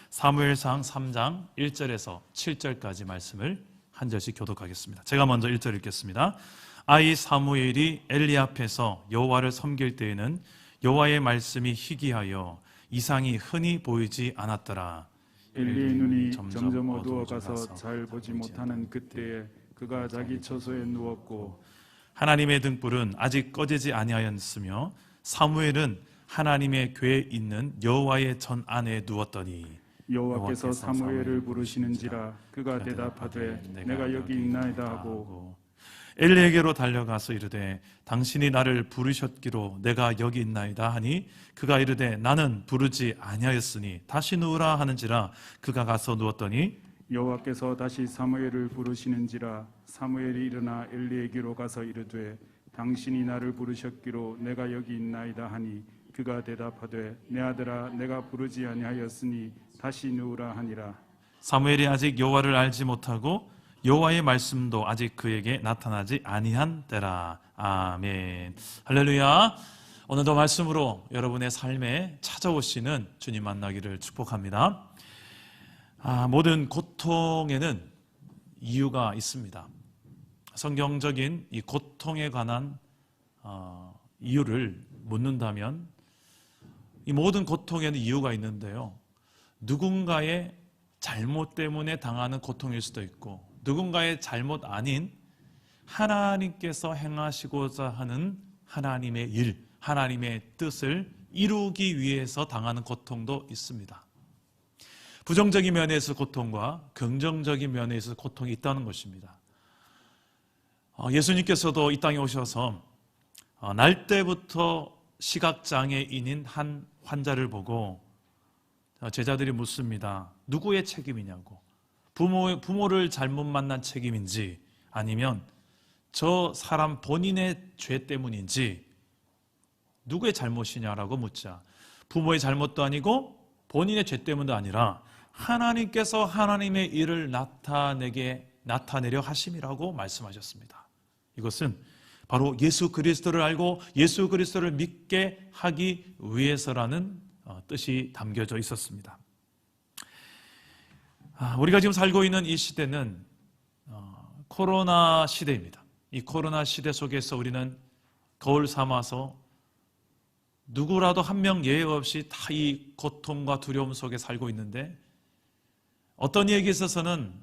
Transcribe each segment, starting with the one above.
사무엘상 3장 1절에서 7절까지 말씀을 한 절씩 교독하겠습니다. 제가 먼저 1절 읽겠습니다. 아이 사무엘이 엘리 앞에서 여호와를 섬길 때에는 여호와의 말씀이 희귀하여 이상이 흔히 보이지 않았더라. 엘리의 눈이 점점 어두워가서 잘 보지 못하는 그때에 그가 자기 처소에 누웠고 하나님의 등불은 아직 꺼지지 아니하였으며 사무엘은 하나님의 궤에 있는 여호와의 전 안에 누웠더니 여호와께서 사무엘을 부르시는지라 그가 대답하되 내가 여기 있나이다 하고 엘리에게로 달려가서 이르되 당신이 나를 부르셨기로 내가 여기 있나이다 하니 그가 이르되 나는 부르지 아니하였으니 다시 누우라 하는지라 그가 가서 누웠더니 여호와께서 다시 사무엘을 부르시는지라 사무엘이 일어나 엘리에게로 가서 이르되 당신이 나를 부르셨기로 내가 여기 있나이다 하니 그가 대답하되 내 아들아 내가 부르지 아니하였으니 다시 누우라 하니라. 사무엘이 아직 여호와를 알지 못하고 여호와의 말씀도 아직 그에게 나타나지 아니한 때라. 아멘. 할렐루야. 오늘도 말씀으로 여러분의 삶에 찾아오시는 주님 만나기를 축복합니다. 모든 고통에는 이유가 있습니다. 성경적인 이 고통에 관한 이유를 묻는다면 이 모든 고통에는 이유가 있는데요. 누군가의 잘못 때문에 당하는 고통일 수도 있고 누군가의 잘못 아닌 하나님께서 행하시고자 하는 하나님의 일, 하나님의 뜻을 이루기 위해서 당하는 고통도 있습니다. 부정적인 면에서 고통과 긍정적인 면에서 고통이 있다는 것입니다. 예수님께서도 이 땅에 오셔서 날 때부터 시각장애인인 한 환자를 보고 제자들이 묻습니다. 누구의 책임이냐고. 부모를 잘못 만난 책임인지 아니면 저 사람 본인의 죄 때문인지 누구의 잘못이냐라고 묻자 부모의 잘못도 아니고 본인의 죄 때문도 아니라 하나님께서 하나님의 일을 나타내려 하심이라고 말씀하셨습니다. 이것은 바로 예수 그리스도를 알고 예수 그리스도를 믿게 하기 위해서라는 뜻이 담겨져 있었습니다. 우리가 지금 살고 있는 이 시대는 코로나 시대입니다. 이 코로나 시대 속에서 우리는 거울 삼아서 누구라도 한 명 예외 없이 다 이 고통과 두려움 속에 살고 있는데 어떤 이에게 있어서는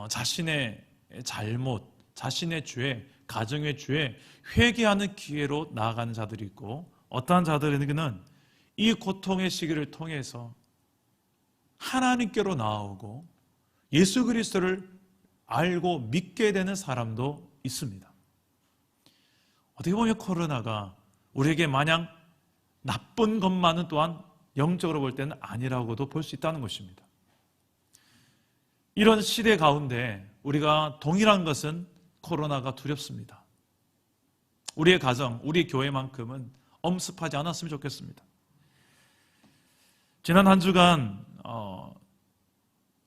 자신의 잘못, 자신의 죄, 가정의 죄 회개하는 기회로 나아가는 자들이 있고 어떠한 자들에게는 이 고통의 시기를 통해서 하나님께로 나아오고 예수 그리스도를 알고 믿게 되는 사람도 있습니다. 어떻게 보면 코로나가 우리에게 마냥 나쁜 것만은 또한 영적으로 볼 때는 아니라고도 볼 수 있다는 것입니다. 이런 시대 가운데 우리가 동일한 것은 코로나가 두렵습니다. 우리의 가정, 우리 교회만큼은 엄습하지 않았으면 좋겠습니다. 지난 한 주간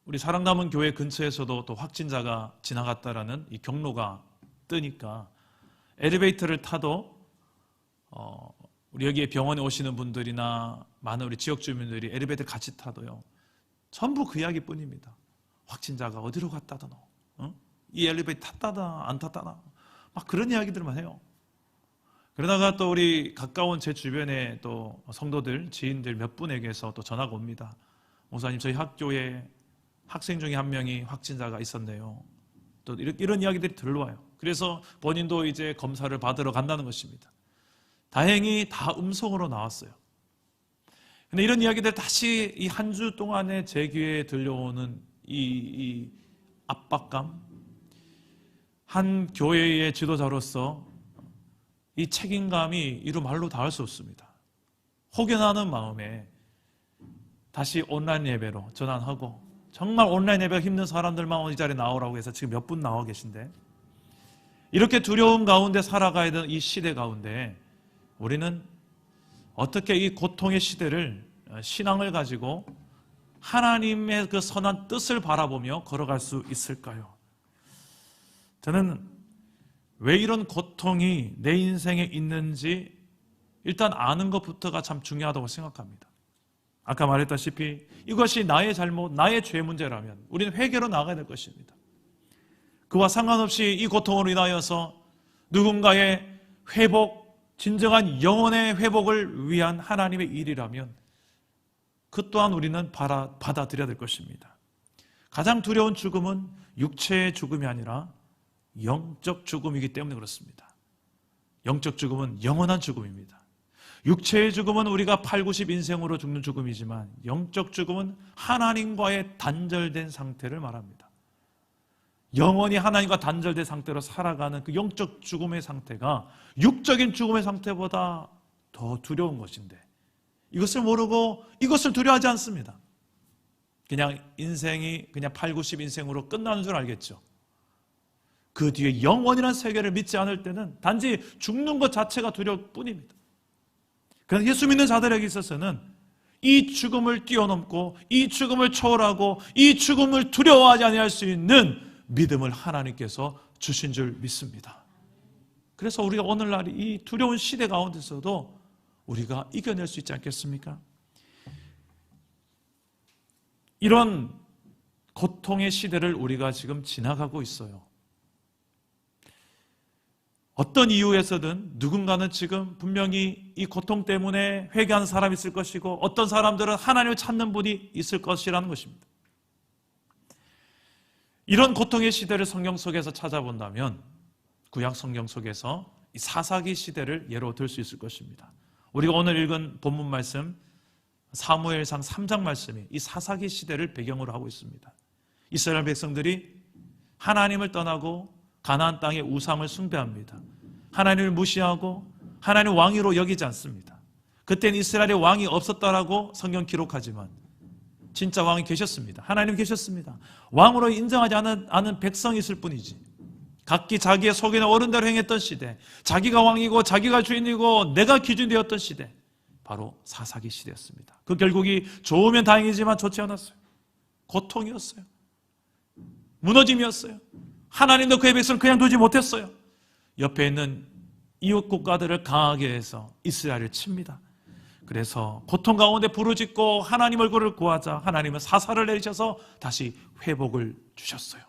우리 사랑남은 교회 근처에서도 또 확진자가 지나갔다라는 이 경로가 뜨니까 엘리베이터를 타도 우리 여기에 병원에 오시는 분들이나 많은 우리 지역 주민들이 엘리베이터 같이 타도요 전부 그 이야기뿐입니다. 확진자가 어디로 갔다더노, 이 엘리베이터 탔다다 안 탔다나 막 그런 이야기들만 해요. 그러다가 또 우리 가까운 제 주변에 또 성도들, 지인들 몇 분에게서 또 전화가 옵니다. 목사님, 저희 학교에 학생 중에 한 명이 확진자가 있었네요. 또 이런 이야기들이 들러와요. 그래서 본인도 이제 검사를 받으러 간다는 것입니다. 다행히 다 음성으로 나왔어요. 근데 이런 이야기들 다시 이 한 주 동안에 제 귀에 들려오는 이 압박감, 한 교회의 지도자로서 이 책임감이 이루 말로 닿을 수 없습니다. 혹여나는 마음에 다시 온라인 예배로 전환하고 정말 온라인 예배가 힘든 사람들만 이 자리에 나오라고 해서 지금 몇 분 나와 계신데 이렇게 두려움 가운데 살아가야 되는 이 시대 가운데 우리는 어떻게 이 고통의 시대를 신앙을 가지고 하나님의 그 선한 뜻을 바라보며 걸어갈 수 있을까요? 저는 왜 이런 고통이 내 인생에 있는지 일단 아는 것부터가 참 중요하다고 생각합니다. 아까 말했다시피 이것이 나의 잘못, 나의 죄 문제라면 우리는 회개로 나가야 될 것입니다. 그와 상관없이 이 고통으로 인하여서 누군가의 회복, 진정한 영혼의 회복을 위한 하나님의 일이라면 그 또한 우리는 받아들여야 될 것입니다. 가장 두려운 죽음은 육체의 죽음이 아니라 영적 죽음이기 때문에 그렇습니다. 영적 죽음은 영원한 죽음입니다. 육체의 죽음은 우리가 8, 90 인생으로 죽는 죽음이지만 영적 죽음은 하나님과의 단절된 상태를 말합니다. 영원히 하나님과 단절된 상태로 살아가는 그 영적 죽음의 상태가 육적인 죽음의 상태보다 더 두려운 것인데 이것을 모르고 이것을 두려워하지 않습니다. 그냥 인생이 그냥 8, 90 인생으로 끝나는 줄 알겠죠. 그 뒤에 영원이라는 세계를 믿지 않을 때는 단지 죽는 것 자체가 두려울 뿐입니다. 그러나 예수 믿는 자들에게 있어서는 이 죽음을 뛰어넘고 이 죽음을 초월하고 이 죽음을 두려워하지 아니할 수 있는 믿음을 하나님께서 주신 줄 믿습니다. 그래서 우리가 오늘날 이 두려운 시대 가운데서도 우리가 이겨낼 수 있지 않겠습니까? 이런 고통의 시대를 우리가 지금 지나가고 있어요. 어떤 이유에서든 누군가는 지금 분명히 이 고통 때문에 회개하는 사람이 있을 것이고 어떤 사람들은 하나님을 찾는 분이 있을 것이라는 것입니다. 이런 고통의 시대를 성경 속에서 찾아본다면 구약 성경 속에서 이 사사기 시대를 예로 들 수 있을 것입니다. 우리가 오늘 읽은 본문 말씀 사무엘상 3장 말씀이 이 사사기 시대를 배경으로 하고 있습니다. 이스라엘 백성들이 하나님을 떠나고 가나안 땅의 우상을 숭배합니다. 하나님을 무시하고 하나님 왕으로 여기지 않습니다. 그때는 이스라엘의 왕이 없었다라고 성경 기록하지만 진짜 왕이 계셨습니다. 하나님 계셨습니다. 왕으로 인정하지 않은 백성이 있을 뿐이지. 각기 자기의 속이나 어른대로 행했던 시대, 자기가 왕이고 자기가 주인이고 내가 기준이 되었던 시대, 바로 사사기 시대였습니다. 그 결국이 좋으면 다행이지만 좋지 않았어요. 고통이었어요. 무너짐이었어요. 하나님도 그의 백성을 그냥 두지 못했어요. 옆에 있는 이웃 국가들을 강하게 해서 이스라엘을 칩니다. 그래서 고통 가운데 부르짖고 하나님 얼굴을 구하자 하나님은 사사를 내리셔서 다시 회복을 주셨어요.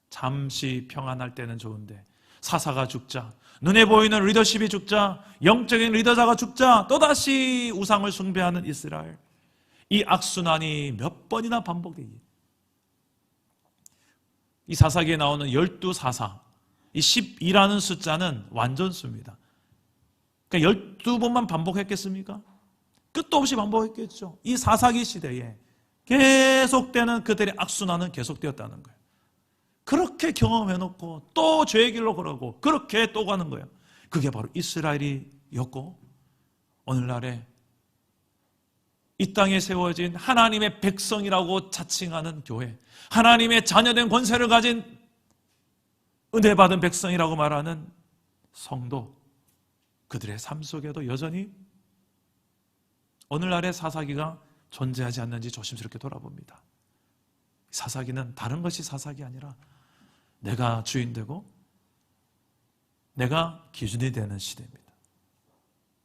잠시 평안할 때는 좋은데 사사가 죽자, 눈에 보이는 리더십이 죽자, 영적인 리더자가 죽자 또다시 우상을 숭배하는 이스라엘. 이 악순환이 몇 번이나 반복되기. 이 사사기에 나오는 12사사, 이 12라는 숫자는 완전수입니다. 그러니까 12번만 반복했겠습니까? 끝도 없이 반복했겠죠. 이 사사기 시대에 계속되는 그들의 악순환은 계속되었다는 거예요. 그렇게 경험해놓고 또 죄의 길로 걸어가고 그렇게 또 가는 거예요. 그게 바로 이스라엘이었고 오늘날에 이 땅에 세워진 하나님의 백성이라고 자칭하는 교회, 하나님의 자녀된 권세를 가진 은혜 받은 백성이라고 말하는 성도, 그들의 삶 속에도 여전히 오늘날의 사사기가 존재하지 않는지 조심스럽게 돌아봅니다. 사사기는 다른 것이 사사기 아니라 내가 주인 되고 내가 기준이 되는 시대입니다.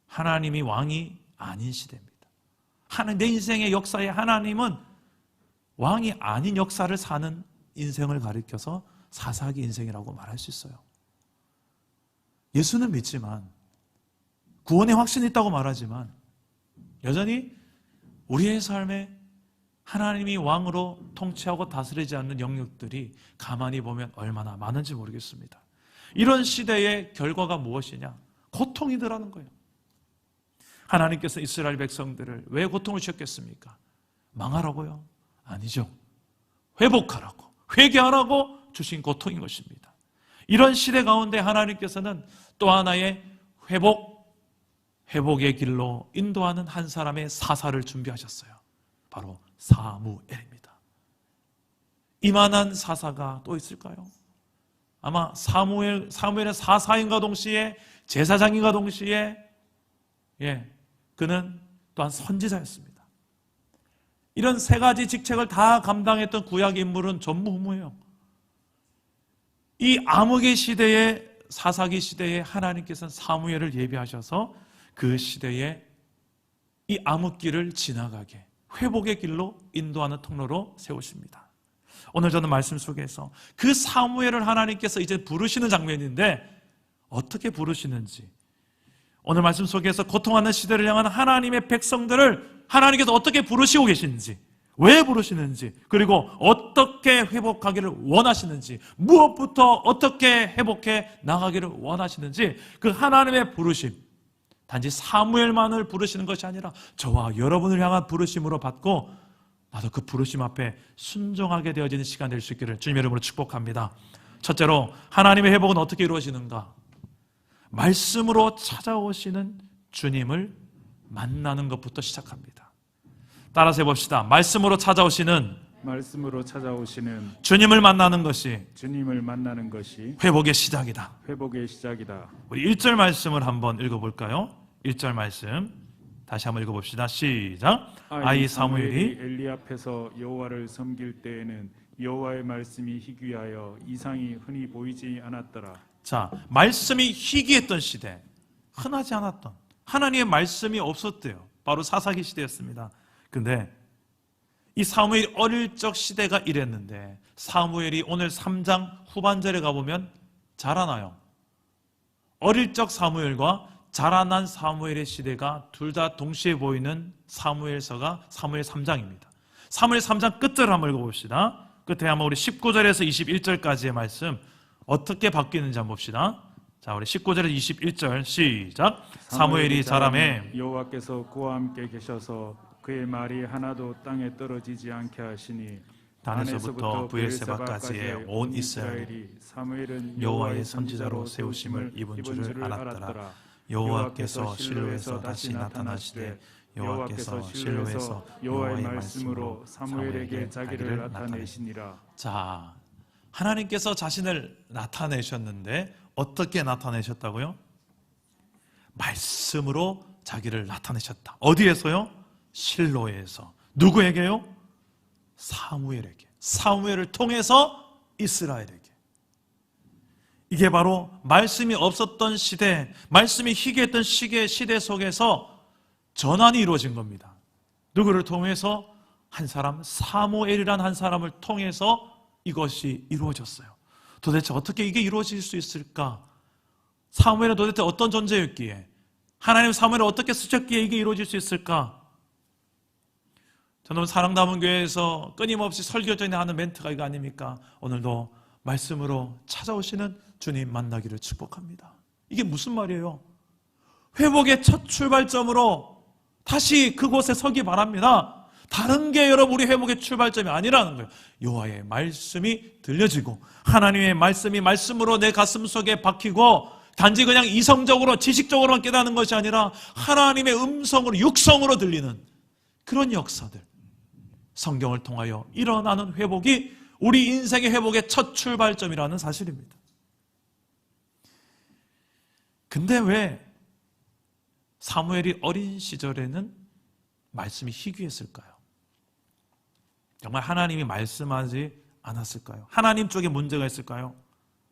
하나님이 왕이 아닌 시대입니다. 내 인생의 역사에 하나님은 왕이 아닌 역사를 사는 인생을 가리켜서 사사기 인생이라고 말할 수 있어요. 예수는 믿지만 구원의 확신이 있다고 말하지만 여전히 우리의 삶에 하나님이 왕으로 통치하고 다스리지 않는 영역들이 가만히 보면 얼마나 많은지 모르겠습니다. 이런 시대의 결과가 무엇이냐? 고통이더라는 거예요. 하나님께서 이스라엘 백성들을 왜 고통을 주셨겠습니까? 망하라고요? 아니죠. 회복하라고, 회개하라고 주신 고통인 것입니다. 이런 시대 가운데 하나님께서는 또 하나의 회복의 길로 인도하는 한 사람의 사사를 준비하셨어요. 바로 사무엘입니다. 이만한 사사가 또 있을까요? 아마 사무엘은 사사인과 동시에 제사장인과 동시에 그는 또한 선지자였습니다. 이런 세 가지 직책을 다 감당했던 구약 인물은 전무후무해요. 이 암흑의 시대에 사사기 시대에 하나님께서는 사무엘을 예비하셔서 그 시대에 이 암흑길을 지나가게 회복의 길로 인도하는 통로로 세우십니다. 오늘 저는 말씀 속에서 그 사무엘을 하나님께서 이제 부르시는 장면인데 어떻게 부르시는지, 오늘 말씀 속에서 고통하는 시대를 향한 하나님의 백성들을 하나님께서 어떻게 부르시고 계시는지, 왜 부르시는지, 그리고 어떻게 회복하기를 원하시는지, 무엇부터 어떻게 회복해 나가기를 원하시는지, 그 하나님의 부르심, 단지 사무엘만을 부르시는 것이 아니라 저와 여러분을 향한 부르심으로 받고 나도 그 부르심 앞에 순종하게 되어지는 시간 될 수 있기를 주님의 이름으로 축복합니다. 첫째로 하나님의 회복은 어떻게 이루어지는가? 말씀으로 찾아오시는 주님을 만나는 것부터 시작합니다. 따라서 해봅시다. 말씀으로 찾아오시는 주님을 만나는 것이 회복의 시작이다. 우리 1절 말씀을 한번 읽어볼까요? 1절 말씀 다시 한번 읽어봅시다. 시작. 아이 사무엘이 엘리 앞에서 여호와를 섬길 때에는 여호와의 말씀이 희귀하여 이상이 흔히 보이지 않았더라. 자, 말씀이 희귀했던 시대, 흔하지 않았던, 하나님의 말씀이 없었대요. 바로 사사기 시대였습니다. 근데 이 사무엘이 어릴 적 시대가 이랬는데 사무엘이 오늘 3장 후반절에 가보면 자라나요. 어릴 적 사무엘과 자라난 사무엘의 시대가 둘 다 동시에 보이는 사무엘서가 사무엘 3장입니다. 사무엘 3장 끝을 한번 읽어봅시다. 끝에 한번 우리 19절에서 21절까지의 말씀 어떻게 바뀌는지 한번 봅시다. 자, 우리 19절에서 21절 시작. 사무엘이 자라매 여호와께서 그와 함께 계셔서 그의 말이 하나도 땅에 떨어지지 않게 하시니 단에서부터 브엘세바까지의 온 이스라엘이 여호와의 선지자로 세우심을 입은 줄을 알았더라. 여호와께서 실로에서 다시 나타나시되 여호와께서 실로에서 여호와의 말씀으로 사무엘에게 자기를 나타내시니라. 자, 하나님께서 자신을 나타내셨는데 어떻게 나타내셨다고요? 말씀으로 자기를 나타내셨다. 어디에서요? 실로에서. 누구에게요? 사무엘에게. 사무엘을 통해서 이스라엘에게. 이게 바로 말씀이 없었던 시대, 말씀이 희귀했던 시대 속에서 전환이 이루어진 겁니다. 누구를 통해서? 한 사람, 사무엘이란 한 사람을 통해서 이것이 이루어졌어요. 도대체 어떻게 이게 이루어질 수 있을까? 사무엘은 도대체 어떤 존재였기에, 하나님 사무엘을 어떻게 쓰셨기에 이게 이루어질 수 있을까? 저는 사랑담은 교회에서 끊임없이 설교 전에 하는 멘트가 이거 아닙니까? 오늘도 말씀으로 찾아오시는 주님 만나기를 축복합니다. 이게 무슨 말이에요? 회복의 첫 출발점으로 다시 그곳에 서기 바랍니다. 다른 게 여러분 우리 회복의 출발점이 아니라는 거예요. 여호와의 말씀이 들려지고 하나님의 말씀이 말씀으로 내 가슴 속에 박히고 단지 그냥 이성적으로 지식적으로만 깨닫는 것이 아니라 하나님의 음성으로 육성으로 들리는 그런 역사들, 성경을 통하여 일어나는 회복이 우리 인생의 회복의 첫 출발점이라는 사실입니다. 근데 왜 사무엘이 어린 시절에는 말씀이 희귀했을까요? 정말 하나님이 말씀하지 않았을까요? 하나님 쪽에 문제가 있을까요?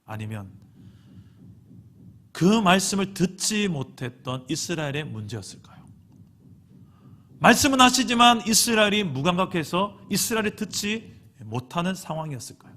아니면 그 말씀을 듣지 못했던 이스라엘의 문제였을까요? 말씀은 하시지만 이스라엘이 무감각해서 이스라엘이 듣지 못하는 상황이었을까요?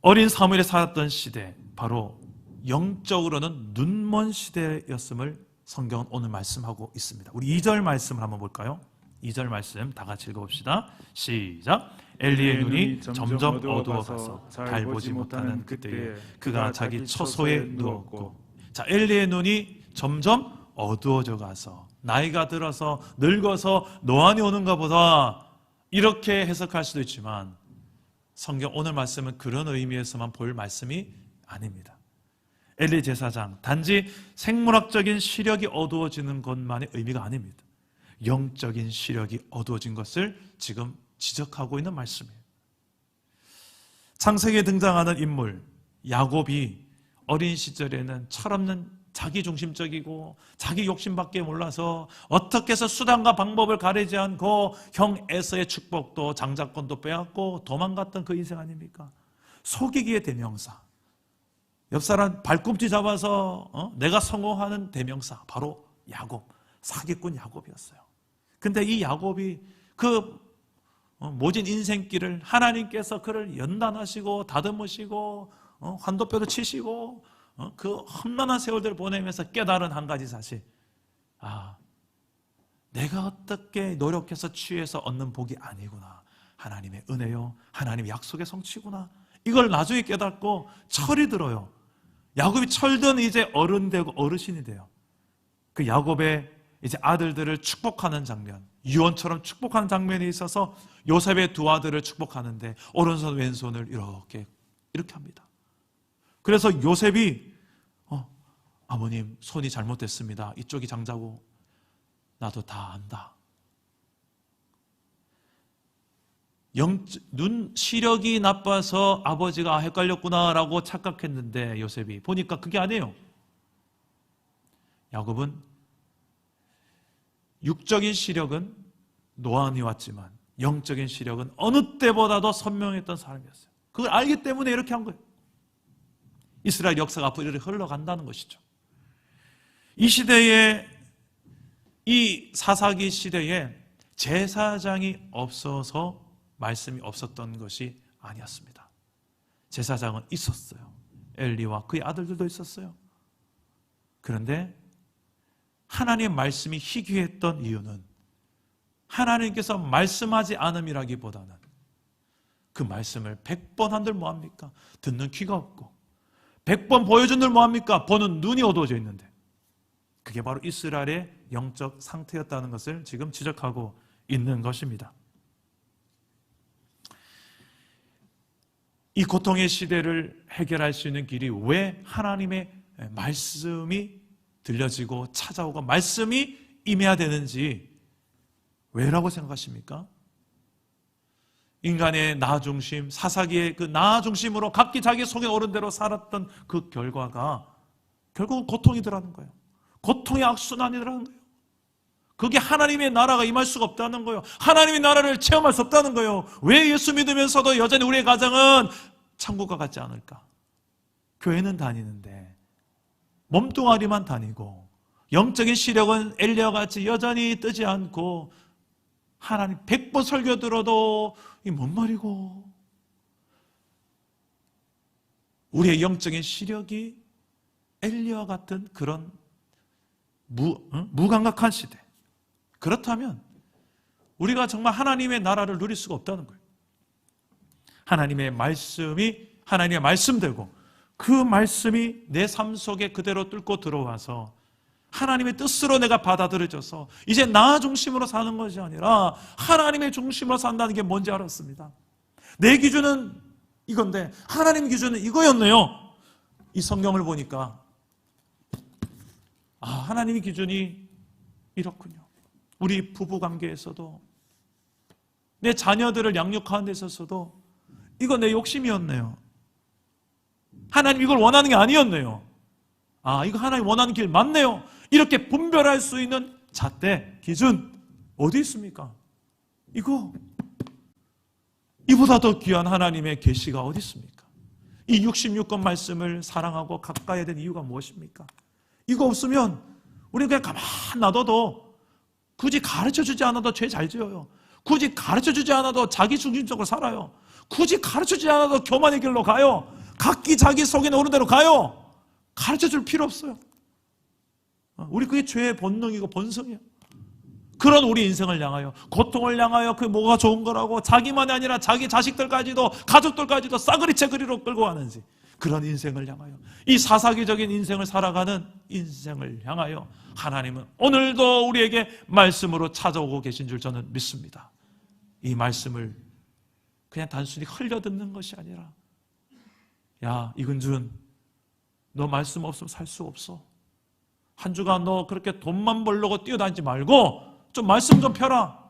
어린 사무엘이 살았던 시대, 바로 영적으로는 눈먼 시대였음을 성경은 오늘 말씀하고 있습니다. 우리 2절 말씀을 한번 볼까요? 2절 말씀 다 같이 읽어봅시다. 시작. 엘리의 눈이 점점 어두워가서 잘 보지 못하는 그때에 그가 자기 처소에 누웠고. 자, 엘리의 눈이 점점 어두워져 가서 나이가 들어서 늙어서 노안이 오는가 보다 이렇게 해석할 수도 있지만 성경 오늘 말씀은 그런 의미에서만 볼 말씀이 아닙니다. 엘리 제사장, 단지 생물학적인 시력이 어두워지는 것만의 의미가 아닙니다. 영적인 시력이 어두워진 것을 지금 지적하고 있는 말씀이에요. 창세기에 등장하는 인물 야곱이 어린 시절에는 철없는 자기중심적이고 자기 욕심밖에 몰라서 어떻게 해서 수단과 방법을 가리지 않고 형 에서의 축복도 장자권도 빼앗고 도망갔던 그 인생 아닙니까? 속이기의 대명사. 옆 사람 발꿈치 잡아서 내가 성공하는 대명사 바로 야곱, 사기꾼 야곱이었어요. 근데 이 야곱이 그 모진 인생길을 하나님께서 그를 연단하시고 다듬으시고 환도뼈도 치시고 그 험난한 세월들을 보내면서 깨달은 한 가지 사실, 내가 어떻게 노력해서 취해서 얻는 복이 아니구나, 하나님의 은혜요, 하나님의 약속의 성취구나, 이걸 나중에 깨닫고 철이 들어요. 야곱이 철든 이제 어른 되고 어르신이 돼요. 그 야곱의 이제 아들들을 축복하는 장면, 유언처럼 축복하는 장면이 있어서 요셉의 두 아들을 축복하는데 오른손 왼손을 이렇게 합니다. 그래서 요셉이 아버님 손이 잘못됐습니다, 이쪽이 장자고, 나도 다 안다. 눈 시력이 나빠서 아버지가 헷갈렸구나라고 착각했는데 요셉이 보니까 그게 아니에요. 야곱은 육적인 시력은 노안이 왔지만 영적인 시력은 어느 때보다도 선명했던 사람이었어요. 그걸 알기 때문에 이렇게 한 거예요. 이스라엘 역사가 앞으로 이렇게 흘러간다는 것이죠. 이 시대에, 이 사사기 시대에 제사장이 없어서 말씀이 없었던 것이 아니었습니다. 제사장은 있었어요. 엘리와 그의 아들들도 있었어요. 그런데 하나님의 말씀이 희귀했던 이유는 하나님께서 말씀하지 않음이라기보다는 그 말씀을 100번 한들 뭐합니까? 듣는 귀가 없고 100번 보여준들 뭐합니까? 보는 눈이 어두워져 있는데, 그게 바로 이스라엘의 영적 상태였다는 것을 지금 지적하고 있는 것입니다. 이 고통의 시대를 해결할 수 있는 길이 왜 하나님의 말씀이 들려지고 찾아오고 말씀이 임해야 되는지 왜라고 생각하십니까? 인간의 나 중심, 사사기의 그 나 중심으로 각기 자기 속에 오른 대로 살았던 그 결과가 결국은 고통이더라는 거예요. 고통의 악순환이더라는 거예요. 그게 하나님의 나라가 임할 수가 없다는 거예요. 하나님의 나라를 체험할 수 없다는 거예요. 왜 예수 믿으면서도 여전히 우리의 가정은 천국과 같지 않을까? 교회는 다니는데 몸뚱아리만 다니고 영적인 시력은 엘리야와 같이 여전히 뜨지 않고 하나님 100번 설교 들어도 이 뭔 말이고, 우리의 영적인 시력이 엘리야와 같은 그런 무감각한 시대, 그렇다면 우리가 정말 하나님의 나라를 누릴 수가 없다는 거예요. 하나님의 말씀이 하나님의 말씀되고 그 말씀이 내 삶 속에 그대로 뚫고 들어와서 하나님의 뜻으로 내가 받아들여져서 이제 나 중심으로 사는 것이 아니라 하나님의 중심으로 산다는 게 뭔지 알았습니다. 내 기준은 이건데 하나님 기준은 이거였네요. 이 성경을 보니까 하나님의 기준이 이렇군요. 우리 부부 관계에서도, 내 자녀들을 양육하는 데 있어서도 이거 내 욕심이었네요. 하나님 이걸 원하는 게 아니었네요. 이거 하나님 원하는 길 맞네요. 이렇게 분별할 수 있는 잣대, 기준 어디 있습니까? 이보다 더 귀한 하나님의 계시가 어디 있습니까? 이 66권 말씀을 사랑하고 가까이 해야 되는 이유가 무엇입니까? 이거 없으면 우리는 그냥 가만 놔둬도, 굳이 가르쳐주지 않아도 죄 잘 지어요. 굳이 가르쳐주지 않아도 자기 중심적으로 살아요. 굳이 가르쳐주지 않아도 교만의 길로 가요. 각기 자기 속에 오는 대로 가요. 가르쳐줄 필요 없어요. 우리 그게 죄의 본능이고 본성이에요. 그런 우리 인생을 향하여, 고통을 향하여 그게 뭐가 좋은 거라고 자기만이 아니라 자기 자식들까지도 가족들까지도 싸그리째 그리로 끌고 가는지, 그런 인생을 향하여, 이 사사기적인 인생을 살아가는 인생을 향하여 하나님은 오늘도 우리에게 말씀으로 찾아오고 계신 줄 저는 믿습니다. 이 말씀을 그냥 단순히 흘려듣는 것이 아니라, 야 이근준, 너 말씀 없으면 살 수 없어. 한 주간 너 그렇게 돈만 벌려고 뛰어다니지 말고 좀 말씀 좀 펴라.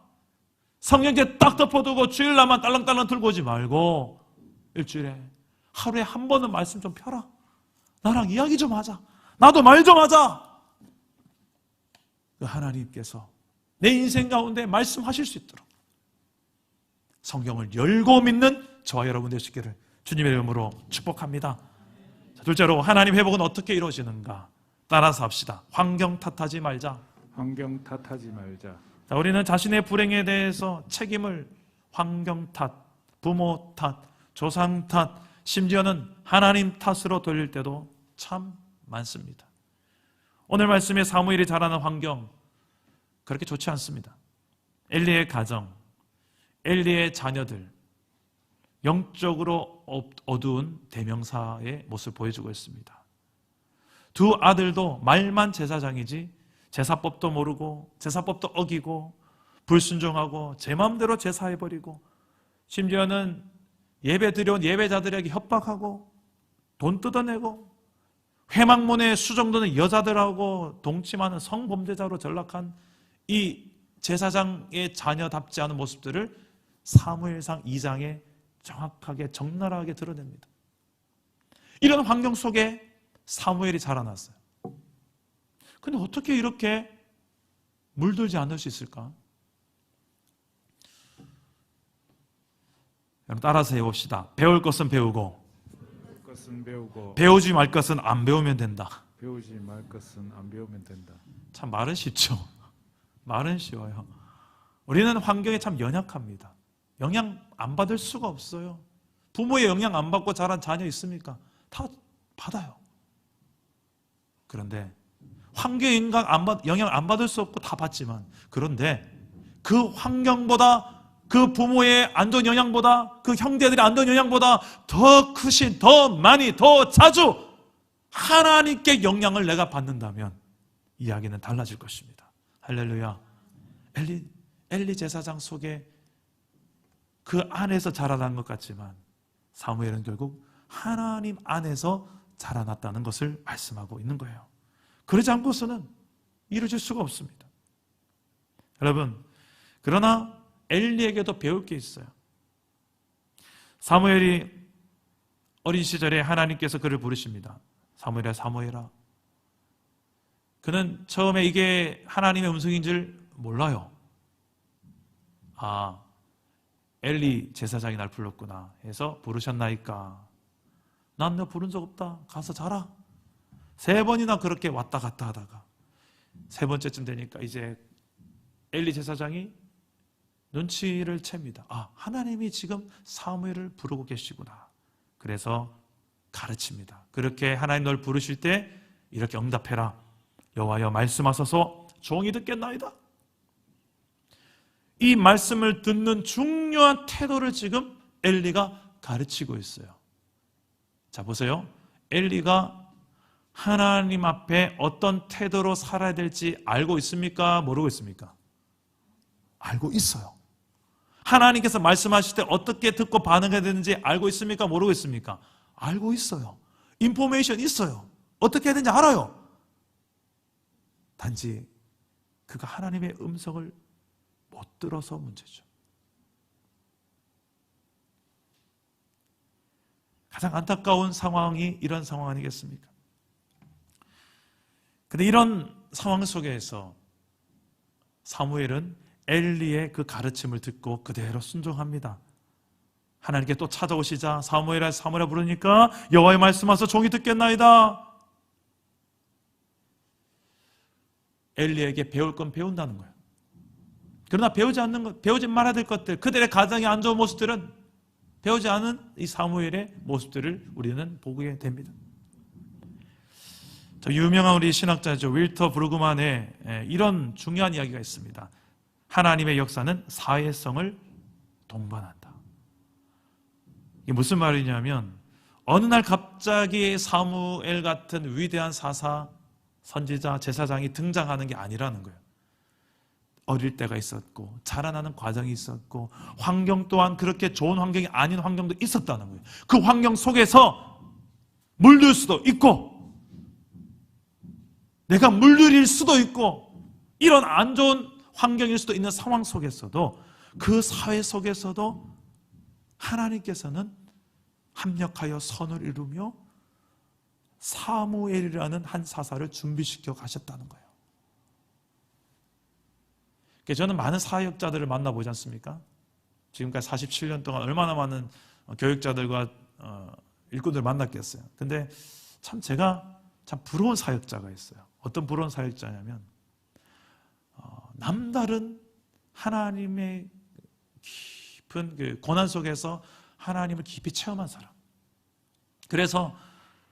성경에 딱 덮어두고 주일날만 딸랑딸랑 들고 오지 말고 일주일에 하루에 한 번은 말씀 좀 펴라. 나랑 이야기 좀 하자. 나도 말 좀 하자. 하나님께서 내 인생 가운데 말씀하실 수 있도록 성경을 열고 믿는 저와 여러분 되시기를 주님의 이름으로 축복합니다. 둘째로 하나님 회복은 어떻게 이루어지는가? 따라서 합시다. 환경 탓하지 말자. 환경 탓하지 말자. 자, 우리는 자신의 불행에 대해서 책임을 환경 탓, 부모 탓, 조상 탓, 심지어는 하나님 탓으로 돌릴 때도 참 많습니다. 오늘 말씀에 사무엘이 자라는 환경 그렇게 좋지 않습니다. 엘리의 가정, 엘리의 자녀들, 영적으로 어두운 대명사의 모습을 보여주고 있습니다. 두 아들도 말만 제사장이지 제사법도 모르고 제사법도 어기고 불순종하고 제 마음대로 제사해버리고 심지어는 예배 드려온 예배자들에게 협박하고 돈 뜯어내고 회막문에 수정되는 여자들하고 동침하는 성범죄자로 전락한 이 제사장의 자녀답지 않은 모습들을 사무엘상 2장에 정확하게 적나라하게 드러냅니다. 이런 환경 속에 사무엘이 자라났어요. 근데 어떻게 이렇게 물들지 않을 수 있을까? 여러분 따라서 해봅시다. 배울 것은 배우고 배우지 말 것은 안 배우면 된다. 배우지 말 것은 안 배우면 된다. 참 말은 쉽죠. 말은 쉬워요. 우리는 환경에 참 연약합니다. 영향 안 받을 수가 없어요. 부모의 영향 안 받고 자란 자녀 있습니까? 다 받아요. 그런데 환경에 영향 안 받을 수 없고 다 받지만 그런데 그 환경보다 그 부모의 안 좋은 영향보다 그 형제들의 안 좋은 영향보다 더 크신 더 많이 더 자주 하나님께 영향을 내가 받는다면 이야기는 달라질 것입니다. 할렐루야. 엘리 제사장 속에 그 안에서 자라난 것 같지만 사무엘은 결국 하나님 안에서 자라났다는 것을 말씀하고 있는 거예요. 그러지 않고서는 이루어질 수가 없습니다. 여러분, 그러나 엘리에게도 배울 게 있어요. 사무엘이 어린 시절에 하나님께서 그를 부르십니다. 사무엘아, 사무엘아. 그는 처음에 이게 하나님의 음성인 줄 몰라요. 아, 엘리 제사장이 날 불렀구나 해서 부르셨나이까. 난 너 부른 적 없다. 가서 자라. 3번이나 그렇게 왔다 갔다 하다가 3번째쯤 되니까 이제 엘리 제사장이 눈치를 챕니다. 아, 하나님이 지금 사무엘을 부르고 계시구나. 그래서 가르칩니다. 그렇게 하나님 널 부르실 때 이렇게 응답해라. 여호와여 말씀하소서 종이 듣겠나이다. 이 말씀을 듣는 중요한 태도를 지금 엘리가 가르치고 있어요. 자, 보세요. 엘리가 하나님 앞에 어떤 태도로 살아야 될지 알고 있습니까? 모르고 있습니까? 알고 있어요. 하나님께서 말씀하실 때 어떻게 듣고 반응해야 되는지 알고 있습니까? 모르고 있습니까? 알고 있어요. 인포메이션 있어요. 어떻게 해야 되는지 알아요. 단지 그가 하나님의 음성을 못 들어서 문제죠. 가장 안타까운 상황이 이런 상황 아니겠습니까? 그런데 이런 상황 속에서 사무엘은 엘리의 그 가르침을 듣고 그대로 순종합니다. 하나님께 또 찾아오시자 사무엘아 부르니까 여호와의 말씀하소 종이 듣겠나이다. 엘리에게 배울 건 배운다는 거예요. 그러나 배우지 말아야 될 것들, 그들의 가정의 안 좋은 모습들은 배우지 않은 이 사무엘의 모습들을 우리는 보게 됩니다. 저 유명한 우리 신학자죠. 윌터 브루그만의 이런 중요한 이야기가 있습니다. 하나님의 역사는 사회성을 동반한다. 이게 무슨 말이냐면 어느 날 갑자기 사무엘 같은 위대한 사사, 선지자, 제사장이 등장하는 게 아니라는 거예요. 어릴 때가 있었고 자라나는 과정이 있었고 환경 또한 그렇게 좋은 환경이 아닌 환경도 있었다는 거예요. 그 환경 속에서 물들 수도 있고 내가 물들일 수도 있고 이런 안 좋은 환경일 수도 있는 상황 속에서도 그 사회 속에서도 하나님께서는 합력하여 선을 이루며 사무엘이라는 한 사사를 준비시켜 가셨다는 거예요. 저는 많은 사역자들을 만나보지 않습니까? 지금까지 47년 동안 얼마나 많은 교육자들과 일꾼들을 만났겠어요. 근데 참 제가 참 부러운 사역자가 있어요. 어떤 부러운 사역자냐면 남다른 하나님의 깊은 그 고난 속에서 하나님을 깊이 체험한 사람. 그래서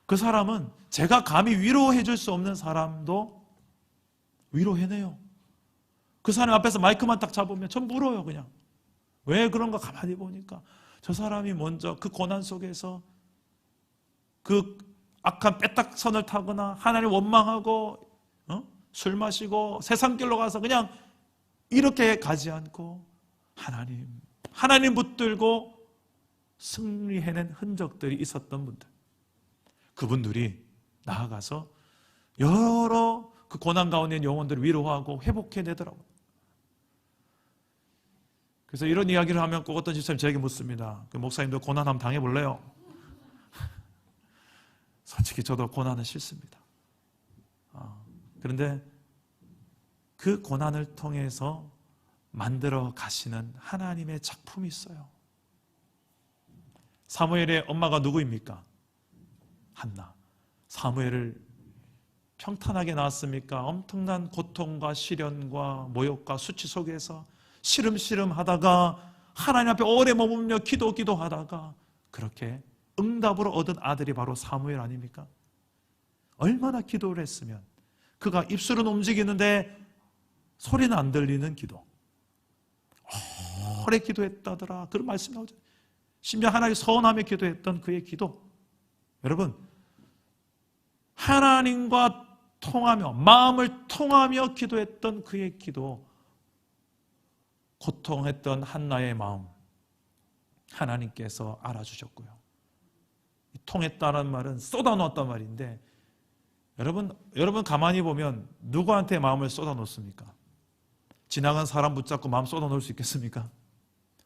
그 사람은 제가 감히 위로해 줄 수 없는 사람도 위로해내요. 그 사람 앞에서 마이크만 딱 잡으면 전 물어요, 그냥. 왜 그런가 가만히 보니까 저 사람이 먼저 그 고난 속에서 그 악한 빼딱선을 타거나 하나님 원망하고 술 마시고 세상 길로 가서 그냥 이렇게 가지 않고 하나님 붙들고 승리해낸 흔적들이 있었던 분들, 그분들이 나아가서 여러 그 고난 가운데 있는 영혼들을 위로하고 회복해내더라고요. 그래서 이런 이야기를 하면 꼭 어떤 집사님 저에게 묻습니다. 그 목사님도 고난 한번 당해볼래요? 솔직히 저도 고난은 싫습니다. 그런데 그 고난을 통해서 만들어 가시는 하나님의 작품이 있어요. 사무엘의 엄마가 누구입니까? 한나. 사무엘을 평탄하게 낳았습니까? 엄청난 고통과 시련과 모욕과 수치 속에서 시름시름 하다가 하나님 앞에 오래 머물며 기도하다가 그렇게 응답으로 얻은 아들이 바로 사무엘 아닙니까? 얼마나 기도를 했으면 그가 입술은 움직이는데 소리는 안 들리는 기도, 오래 기도했다더라, 그런 말씀이 나오죠. 심지어 하나님 서원하며 기도했던 그의 기도, 여러분 하나님과 통하며 마음을 통하며 기도했던 그의 기도, 고통했던 한나의 마음 하나님께서 알아주셨고요. 통했다는 말은 쏟아놓았단 말인데, 여러분 가만히 보면 누구한테 마음을 쏟아놓습니까? 지나간 사람 붙잡고 마음 쏟아놓을 수 있겠습니까?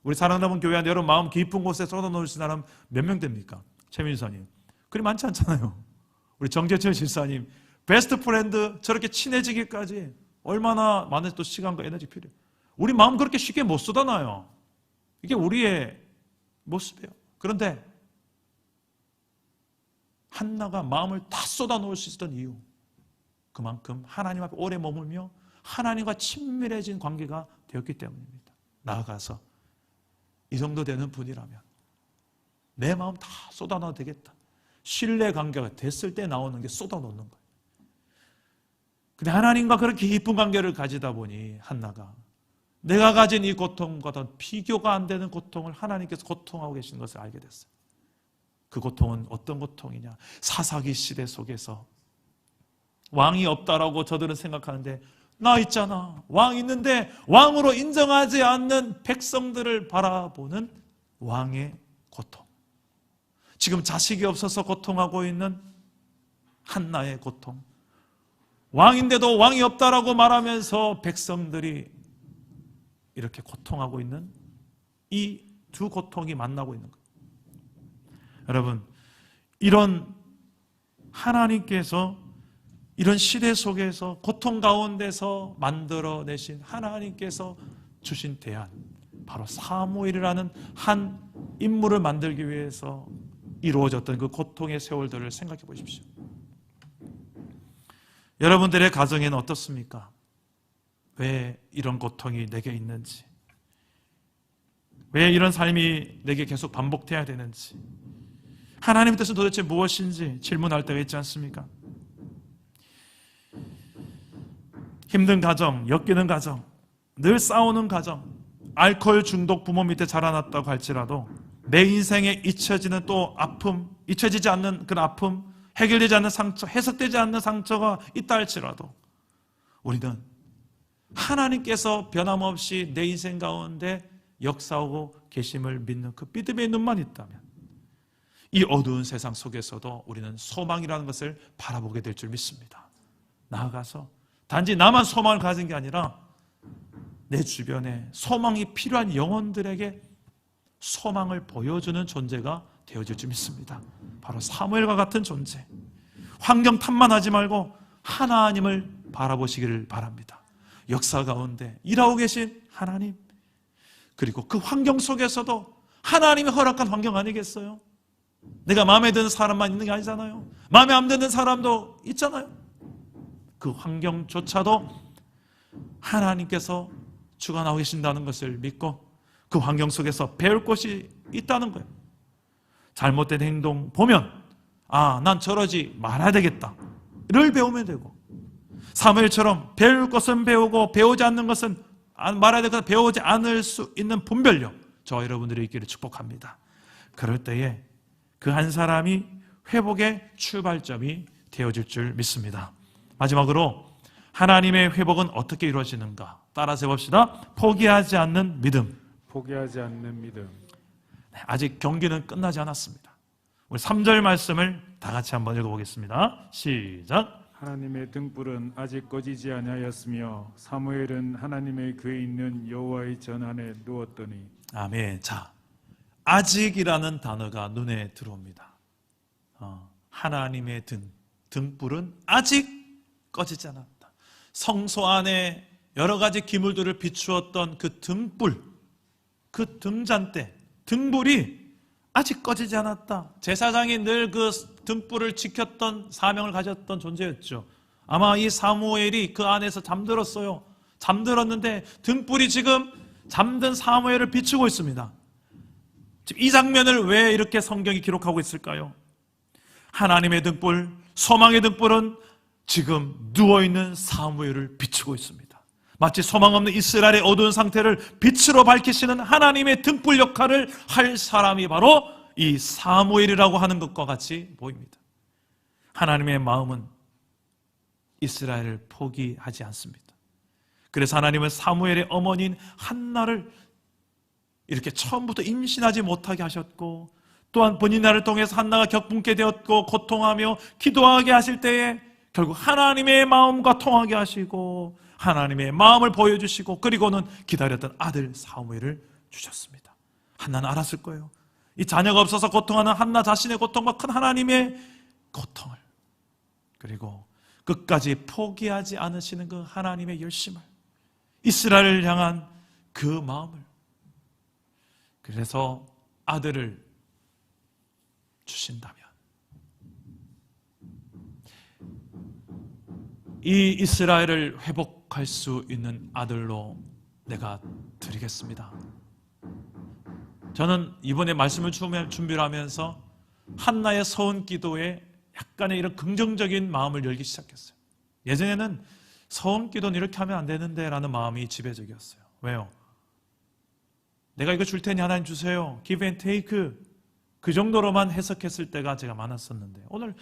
우리 사랑하는 교회 안에 여러분 마음 깊은 곳에 쏟아놓을 수 있는 사람 몇 명 됩니까? 최민수님 그리 많지 않잖아요. 우리 정재철 집사님 베스트 프렌드 저렇게 친해지기까지 얼마나 많은 또 시간과 에너지 필요해요. 우리 마음 그렇게 쉽게 못 쏟아놔요. 이게 우리의 모습이에요. 그런데 한나가 마음을 다 쏟아놓을 수 있었던 이유, 그만큼 하나님 앞에 오래 머물며 하나님과 친밀해진 관계가 되었기 때문입니다. 나아가서 이 정도 되는 분이라면 내 마음 다 쏟아놔도 되겠다, 신뢰 관계가 됐을 때 나오는 게 쏟아놓는 거예요. 근데 하나님과 그렇게 깊은 관계를 가지다 보니 한나가 내가 가진 이 고통과는 비교가 안 되는 고통을 하나님께서 고통하고 계신 것을 알게 됐어요. 그 고통은 어떤 고통이냐? 사사기 시대 속에서 왕이 없다라고 저들은 생각하는데, 나 있잖아, 왕 있는데 왕으로 인정하지 않는 백성들을 바라보는 왕의 고통, 지금 자식이 없어서 고통하고 있는 한나의 고통, 왕인데도 왕이 없다라고 말하면서 백성들이 이렇게 고통하고 있는 이 두 고통이 만나고 있는 거예요. 여러분, 이런 하나님께서 이런 시대 속에서 고통 가운데서 만들어내신 하나님께서 주신 대안, 바로 사무엘이라는 한 인물을 만들기 위해서 이루어졌던 그 고통의 세월들을 생각해 보십시오. 여러분들의 가정에는 어떻습니까? 왜 이런 고통이 내게 있는지, 왜 이런 삶이 내게 계속 반복돼야 되는지, 하나님의 뜻은 도대체 무엇인지 질문할 때가 있지 않습니까? 힘든 가정, 엮이는 가정, 늘 싸우는 가정, 알코올 중독 부모 밑에 자라났다고 할지라도 내 인생에 잊혀지는 또 아픔, 잊혀지지 않는 그런 아픔, 해결되지 않는 상처, 해석되지 않는 상처가 있다 할지라도 우리는 하나님께서 변함없이 내 인생 가운데 역사하고 계심을 믿는 그 믿음의 눈만 있다면 이 어두운 세상 속에서도 우리는 소망이라는 것을 바라보게 될 줄 믿습니다. 나아가서 단지 나만 소망을 가진 게 아니라 내 주변에 소망이 필요한 영혼들에게 소망을 보여주는 존재가 되어질 줄 믿습니다. 바로 사무엘과 같은 존재. 환경 탓만하지 말고 하나님을 바라보시기를 바랍니다. 역사 가운데 일하고 계신 하나님, 그리고 그 환경 속에서도 하나님이 허락한 환경 아니겠어요? 내가 마음에 드는 사람만 있는 게 아니잖아요. 마음에 안 드는 사람도 있잖아요. 그 환경조차도 하나님께서 주관하고 계신다는 것을 믿고 그 환경 속에서 배울 것이 있다는 거예요. 잘못된 행동 보면 난 저러지 말아야 되겠다를 배우면 되고, 사무엘처럼 배울 것은 배우고 배우지 않는 것은 말아야 되거나 배우지 않을 수 있는 분별력, 저와 여러분들이 있기를 축복합니다. 그럴 때에 그 한 사람이 회복의 출발점이 되어질 줄 믿습니다. 마지막으로 하나님의 회복은 어떻게 이루어지는가 따라서 해봅시다. 포기하지 않는 믿음. 포기하지 않는 믿음. 아직 경기는 끝나지 않았습니다. 우리 3절 말씀을 다 같이 한번 읽어보겠습니다. 시작. 하나님의 등불은 아직 꺼지지 아니하였으며 사무엘은 하나님의 궤에 있는 여호와의 전 안에 누웠더니. 아멘. 자, 아직이라는 단어가 눈에 들어옵니다. 하나님의 등불은 아직 꺼지지 않았다. 성소 안에 여러 가지 기물들을 비추었던 그 등불, 그 등잔대, 등불이 아직 꺼지지 않았다. 제사장이 늘 그 등불을 지켰던 사명을 가졌던 존재였죠. 아마 이 사무엘이 그 안에서 잠들었어요. 잠들었는데 등불이 지금 잠든 사무엘을 비추고 있습니다. 지금 이 장면을 왜 이렇게 성경이 기록하고 있을까요? 하나님의 등불, 소망의 등불은 지금 누워있는 사무엘을 비추고 있습니다. 마치 소망 없는 이스라엘의 어두운 상태를 빛으로 밝히시는 하나님의 등불 역할을 할 사람이 바로 이 사무엘이라고 하는 것과 같이 보입니다. 하나님의 마음은 이스라엘을 포기하지 않습니다. 그래서 하나님은 사무엘의 어머니인 한나를 이렇게 처음부터 임신하지 못하게 하셨고, 또한 본인 나를 통해서 한나가 격분케 되었고 고통하며 기도하게 하실 때에 결국 하나님의 마음과 통하게 하시고 하나님의 마음을 보여주시고, 그리고는 기다렸던 아들 사무엘을 주셨습니다. 한나는 알았을 거예요. 이 자녀가 없어서 고통하는 한나 자신의 고통과 큰 하나님의 고통을, 그리고 끝까지 포기하지 않으시는 그 하나님의 열심을, 이스라엘을 향한 그 마음을, 그래서 아들을 주신다면 이 이스라엘을 회복할 수 있는 아들로 내가 드리겠습니다. 저는 이번에 말씀을 준비를 하면서 한나의 서원 기도에 약간의 이런 긍정적인 마음을 열기 시작했어요. 예전에는 서원 기도는 이렇게 하면 안 되는데 라는 마음이 지배적이었어요. 왜요? 내가 이거 줄 테니 하나님 주세요. Give and take. 그 정도로만 해석했을 때가 제가 많았었는데, 오늘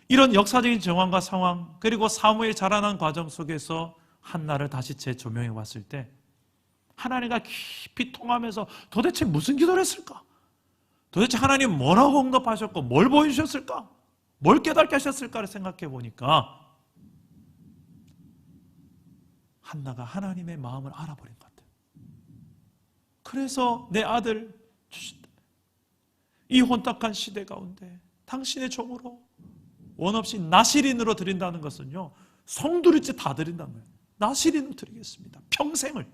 이런 역사적인 정황과 상황, 그리고 사무엘 자라난 과정 속에서 한나를 다시 재조명해 봤을 때 하나님과 깊이 통하면서 도대체 무슨 기도를 했을까? 도대체 하나님 뭐라고 응답하셨고 뭘 보여주셨을까? 뭘 깨닫게 하셨을까를 생각해 보니까 한나가 하나님의 마음을 알아버린 것 같아요. 그래서 내 아들 주신다. 이 혼탁한 시대 가운데 당신의 종으로 원없이 나시린으로 드린다는 것은요, 송두리째 다 드린다는 거예요. 나시린으로 드리겠습니다. 평생을.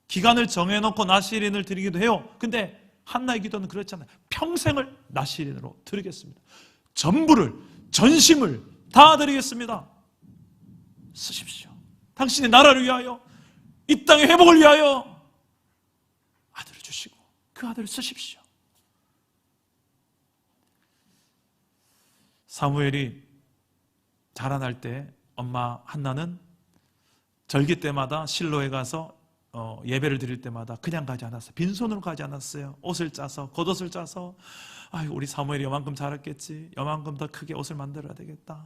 기간을 정해놓고 나시린을 드리기도 해요. 근데 한나의 기도는 그렇잖아요. 평생을 나시린으로 드리겠습니다. 전부를, 전심을 다 드리겠습니다. 쓰십시오. 당신의 나라를 위하여, 이 땅의 회복을 위하여 아들을 주시고 그 아들을 쓰십시오. 사무엘이 자라날 때 엄마 한나는 절기 때마다 실로에 가서 예배를 드릴 때마다 그냥 가지 않았어요. 빈손으로 가지 않았어요. 옷을 짜서, 겉옷을 짜서, 아이고 우리 사무엘이 요만큼 자랐겠지, 요만큼 더 크게 옷을 만들어야 되겠다.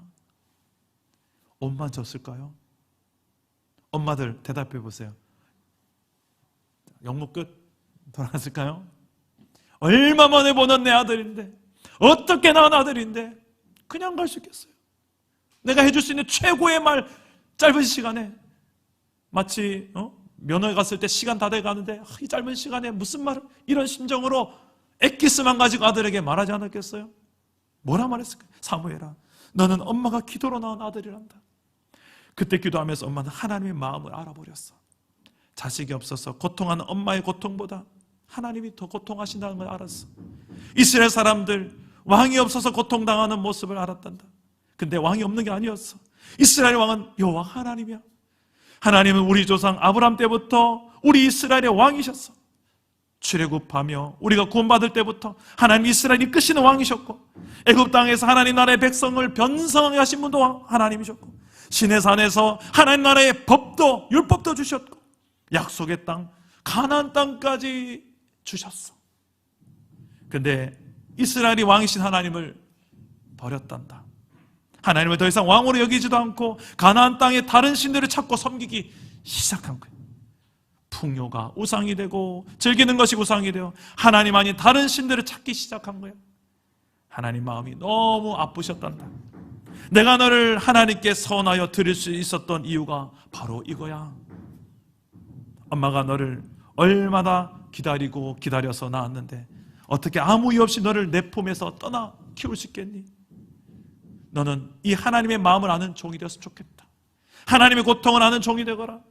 옷만 줬을까요? 엄마들 대답해 보세요. 영무 끝 돌아갔을까요? 얼마 만에 보는 내 아들인데, 어떻게 낳은 아들인데 그냥 갈 수 있겠어요? 내가 해줄 수 있는 최고의 말, 짧은 시간에, 마치 면회 갔을 때 시간 다 돼가는데 이 짧은 시간에 무슨 말을, 이런 심정으로 엑기스만 가지고 아들에게 말하지 않았겠어요? 뭐라 말했을까요? 사무엘아, 너는 엄마가 기도로 낳은 아들이란다. 그때 기도하면서 엄마는 하나님의 마음을 알아버렸어. 자식이 없어서 고통하는 엄마의 고통보다 하나님이 더 고통하신다는 걸 알았어. 이스라엘 사람들 왕이 없어서 고통당하는 모습을 알았단다. 근데 왕이 없는 게 아니었어. 이스라엘 왕은 여호와 하나님이야. 하나님은 우리 조상 아브라함 때부터 우리 이스라엘의 왕이셨어. 출애굽하며 우리가 구원받을 때부터 하나님 이스라엘이 이끄시는 왕이셨고, 애굽 땅에서 하나님 나라의 백성을 변성하게 하신 분도 하나님이셨고, 신의 산에서 하나님 나라의 법도 율법도 주셨고, 약속의 땅 가나안 땅까지 주셨어. 근데 이스라엘이 왕이신 하나님을 버렸단다. 하나님을 더 이상 왕으로 여기지도 않고 가나안 땅의 다른 신들을 찾고 섬기기 시작한 거예요. 풍요가 우상이 되고 즐기는 것이 우상이 되어 하나님 아닌 다른 신들을 찾기 시작한 거예요. 하나님 마음이 너무 아프셨단다. 내가 너를 하나님께 서원하여 드릴 수 있었던 이유가 바로 이거야. 엄마가 너를 얼마나 기다리고 기다려서 낳았는데 어떻게 아무 이유 없이 너를 내 품에서 떠나 키울 수 있겠니? 너는 이 하나님의 마음을 아는 종이 되었으면 좋겠다. 하나님의 고통을 아는 종이 되거라.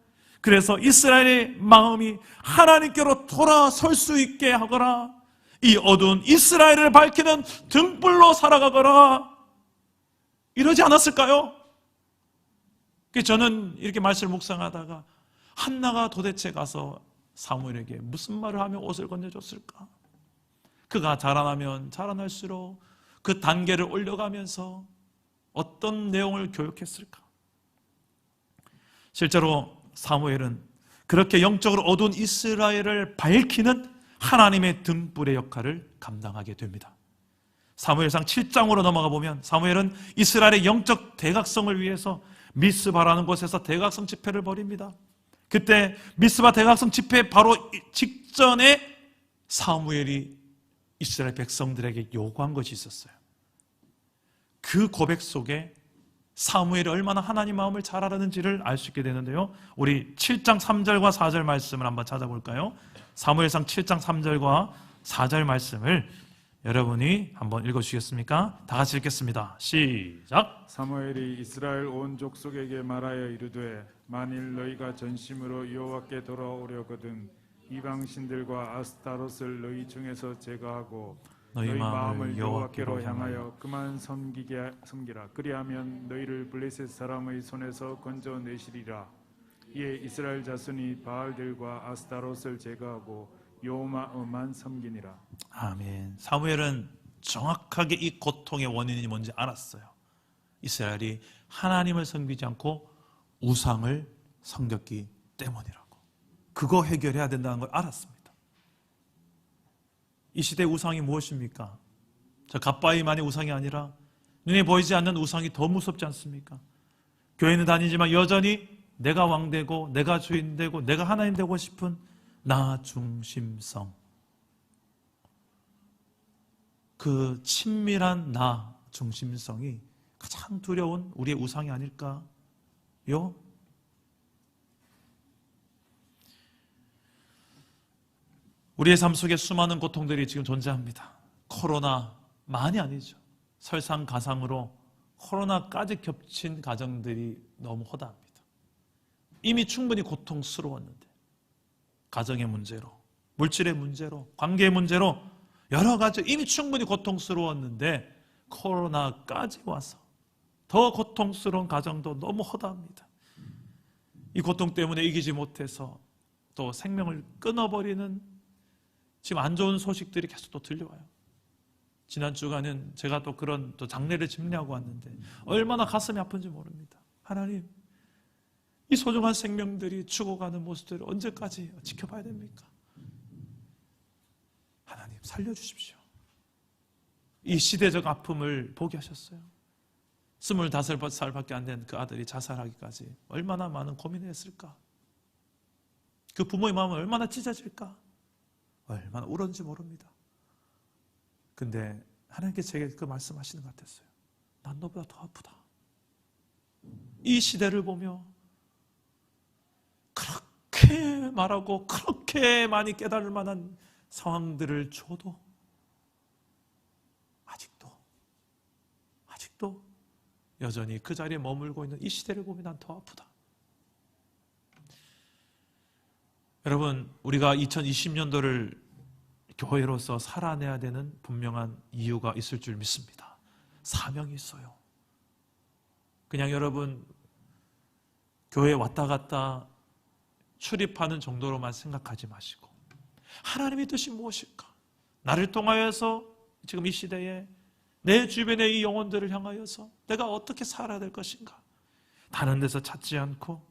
그래서 이스라엘의 마음이 하나님께로 돌아설 수 있게 하거라. 이 어두운 이스라엘을 밝히는 등불로 살아가거라. 이러지 않았을까요? 저는 이렇게 말씀을 묵상하다가 한나가 도대체 가서 사무엘에게 무슨 말을 하며 옷을 건네줬을까? 그가 자라나면 자라날수록 그 단계를 올려가면서 어떤 내용을 교육했을까? 실제로 사무엘은 그렇게 영적으로 어두운 이스라엘을 밝히는 하나님의 등불의 역할을 감당하게 됩니다. 사무엘상 7장으로 넘어가 보면 사무엘은 이스라엘의 영적 대각성을 위해서 미스바라는 곳에서 대각성 집회를 벌입니다. 그때 미스바 대각성 집회 바로 직전에 사무엘이 이스라엘 백성들에게 요구한 것이 있었어요. 그 고백 속에 사무엘이 얼마나 하나님 마음을 잘 알았는지를 알 수 있게 되는데요. 우리 7장 3절과 4절 말씀을 한번 찾아볼까요? 사무엘상 7장 3절과 4절 말씀을 여러분이 한번 읽어주시겠습니까? 다 같이 읽겠습니다. 시작! 사무엘이 이스라엘 온 족속에게 말하여 이르되 만일 너희가 전심으로 여호와께 돌아오려거든 이방 신들과 아스타롯을 너희 중에서 제거하고 너희 마음을 여호와께로 향하여 그만 섬기라. 그리하면 너희를 블레셋 사람의 손에서 건져내시리라. 이에 이스라엘 자손이 바알들과 아스타롯을 제거하고 여호와만 섬기니라. 아멘. 사무엘은 정확하게 이 고통의 원인이 뭔지 알았어요. 이스라엘이 하나님을 섬기지 않고 우상을 섬겼기 때문이라고. 그거 해결해야 된다는 걸 알았습니다. 이 시대의 우상이 무엇입니까? 저 갓바위만의 우상이 아니라 눈에 보이지 않는 우상이 더 무섭지 않습니까? 교회는 다니지만 여전히 내가 왕되고 내가 주인 되고 내가 하나님 되고 싶은 나 중심성, 그 친밀한 나 중심성이 가장 두려운 우리의 우상이 아닐까요? 우리의 삶 속에 수많은 고통들이 지금 존재합니다. 코로나만이 아니죠. 설상가상으로 코로나까지 겹친 가정들이 너무 허다합니다. 이미 충분히 고통스러웠는데 가정의 문제로, 물질의 문제로, 관계의 문제로 여러 가지 이미 충분히 고통스러웠는데 코로나까지 와서 더 고통스러운 가정도 너무 허다합니다. 이 고통 때문에 이기지 못해서 또 생명을 끊어버리는 지금 안 좋은 소식들이 계속 또 들려와요. 지난 주간은 제가 또 그런 또 장례를 집례하고 왔는데 얼마나 가슴이 아픈지 모릅니다. 하나님, 이 소중한 생명들이 죽어가는 모습들을 언제까지 지켜봐야 됩니까? 하나님 살려주십시오. 이 시대적 아픔을 보게 하셨어요. 25살밖에 안 된 그 아들이 자살하기까지 얼마나 많은 고민을 했을까? 그 부모의 마음은 얼마나 찢어질까? 얼마나 울었는지 모릅니다. 근데 하나님께 제게 그 말씀하시는 것 같았어요. 난 너보다 더 아프다. 이 시대를 보며 그렇게 말하고 그렇게 많이 깨달을 만한 상황들을 줘도 아직도 여전히 그 자리에 머물고 있는 이 시대를 보면 난 더 아프다. 여러분, 우리가 2020년도를 교회로서 살아내야 되는 분명한 이유가 있을 줄 믿습니다. 사명이 있어요. 그냥 여러분 교회 왔다 갔다 출입하는 정도로만 생각하지 마시고 하나님의 뜻이 무엇일까? 나를 통하여서 지금 이 시대에 내 주변의 이 영혼들을 향하여서 내가 어떻게 살아야 될 것인가? 다른 데서 찾지 않고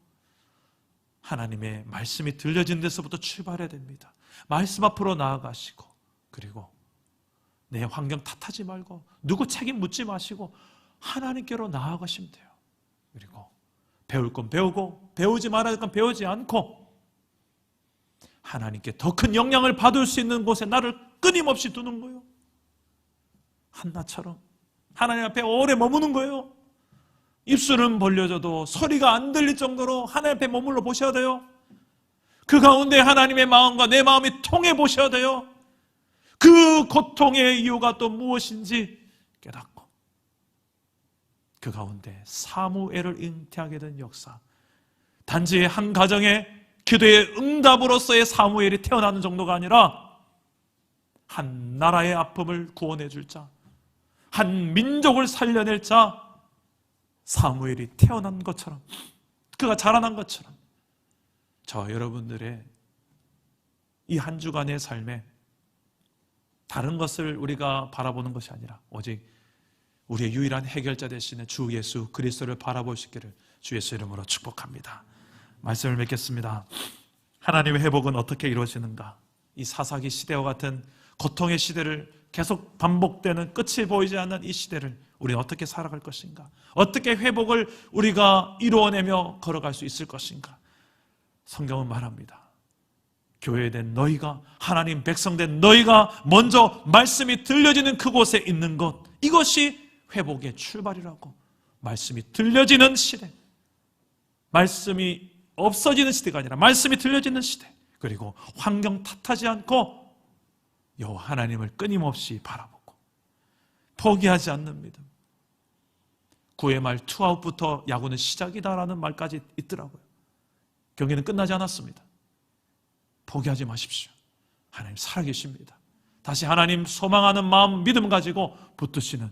하나님의 말씀이 들려진 데서부터 출발해야 됩니다. 말씀 앞으로 나아가시고, 그리고 내 환경 탓하지 말고 누구 책임 묻지 마시고 하나님께로 나아가시면 돼요. 그리고 배울 건 배우고 배우지 말아야 할 건 배우지 않고 하나님께 더 큰 영향을 받을 수 있는 곳에 나를 끊임없이 두는 거예요. 한나처럼 하나님 앞에 오래 머무는 거예요. 입술은 벌려져도 소리가 안 들릴 정도로 하나님 앞에 머물러 보셔야 돼요. 그 가운데 하나님의 마음과 내 마음이 통해 보셔야 돼요. 그 고통의 이유가 또 무엇인지 깨닫고 그 가운데 사무엘을 잉태하게 된 역사, 단지 한 가정의 기도의 응답으로서의 사무엘이 태어나는 정도가 아니라 한 나라의 아픔을 구원해 줄 자, 한 민족을 살려낼 자, 사무엘이 태어난 것처럼, 그가 자라난 것처럼 저와 여러분들의 이 한 주간의 삶에 다른 것을 우리가 바라보는 것이 아니라 오직 우리의 유일한 해결자 되시는 주 예수 그리스도를 바라볼 수 있기를 주 예수 이름으로 축복합니다. 말씀을 맺겠습니다. 하나님의 회복은 어떻게 이루어지는가? 이 사사기 시대와 같은 고통의 시대를 계속 반복되는 끝이 보이지 않는 이 시대를 우리는 어떻게 살아갈 것인가? 어떻게 회복을 우리가 이루어내며 걸어갈 수 있을 것인가? 성경은 말합니다. 교회된 너희가, 하나님 백성된 너희가 먼저 말씀이 들려지는 그곳에 있는 것, 이것이 회복의 출발이라고. 말씀이 들려지는 시대, 말씀이 없어지는 시대가 아니라 말씀이 들려지는 시대, 그리고 환경 탓하지 않고 여호와 하나님을 끊임없이 바라보고 포기하지 않는 믿음. 9회 말 투아웃부터 야구는 시작이다라는 말까지 있더라고요. 경기는 끝나지 않았습니다. 포기하지 마십시오. 하나님 살아계십니다. 다시 하나님 소망하는 마음, 믿음 가지고 붙드시는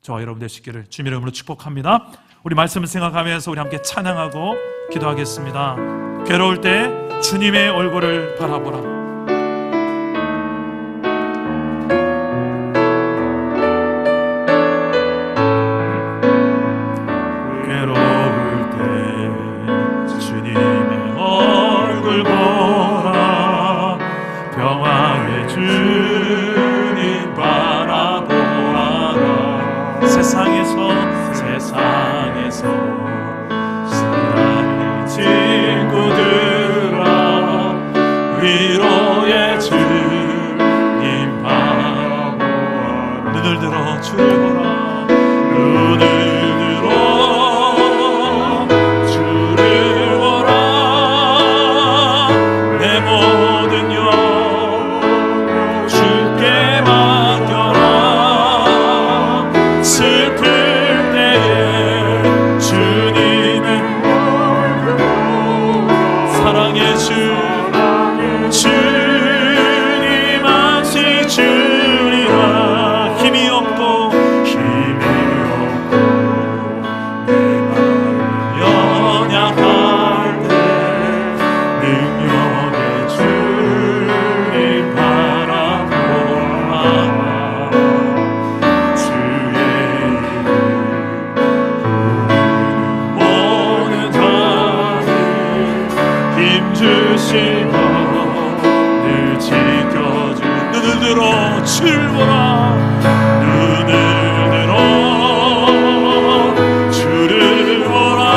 저와 여러분 되시기를 주님의 이름으로 축복합니다. 우리 말씀을 생각하면서 우리 함께 찬양하고 기도하겠습니다. 괴로울 때 주님의 얼굴을 바라보라. 세상에서 쓰라린 친구들아 위로의 주님 바라보아 눈을 들어 주를 보라. 눈을 들어 주를 보라. 내 모든 영 주께 맡겨라. 슬픈 주님 아시 주리라. 힘이 없고 내 마음 연약할 때 능력의 주님 바라보아 주의 이름 모든 자들 힘주시고 눈을 들어 주를 보라. 눈을 들어 주를 보라.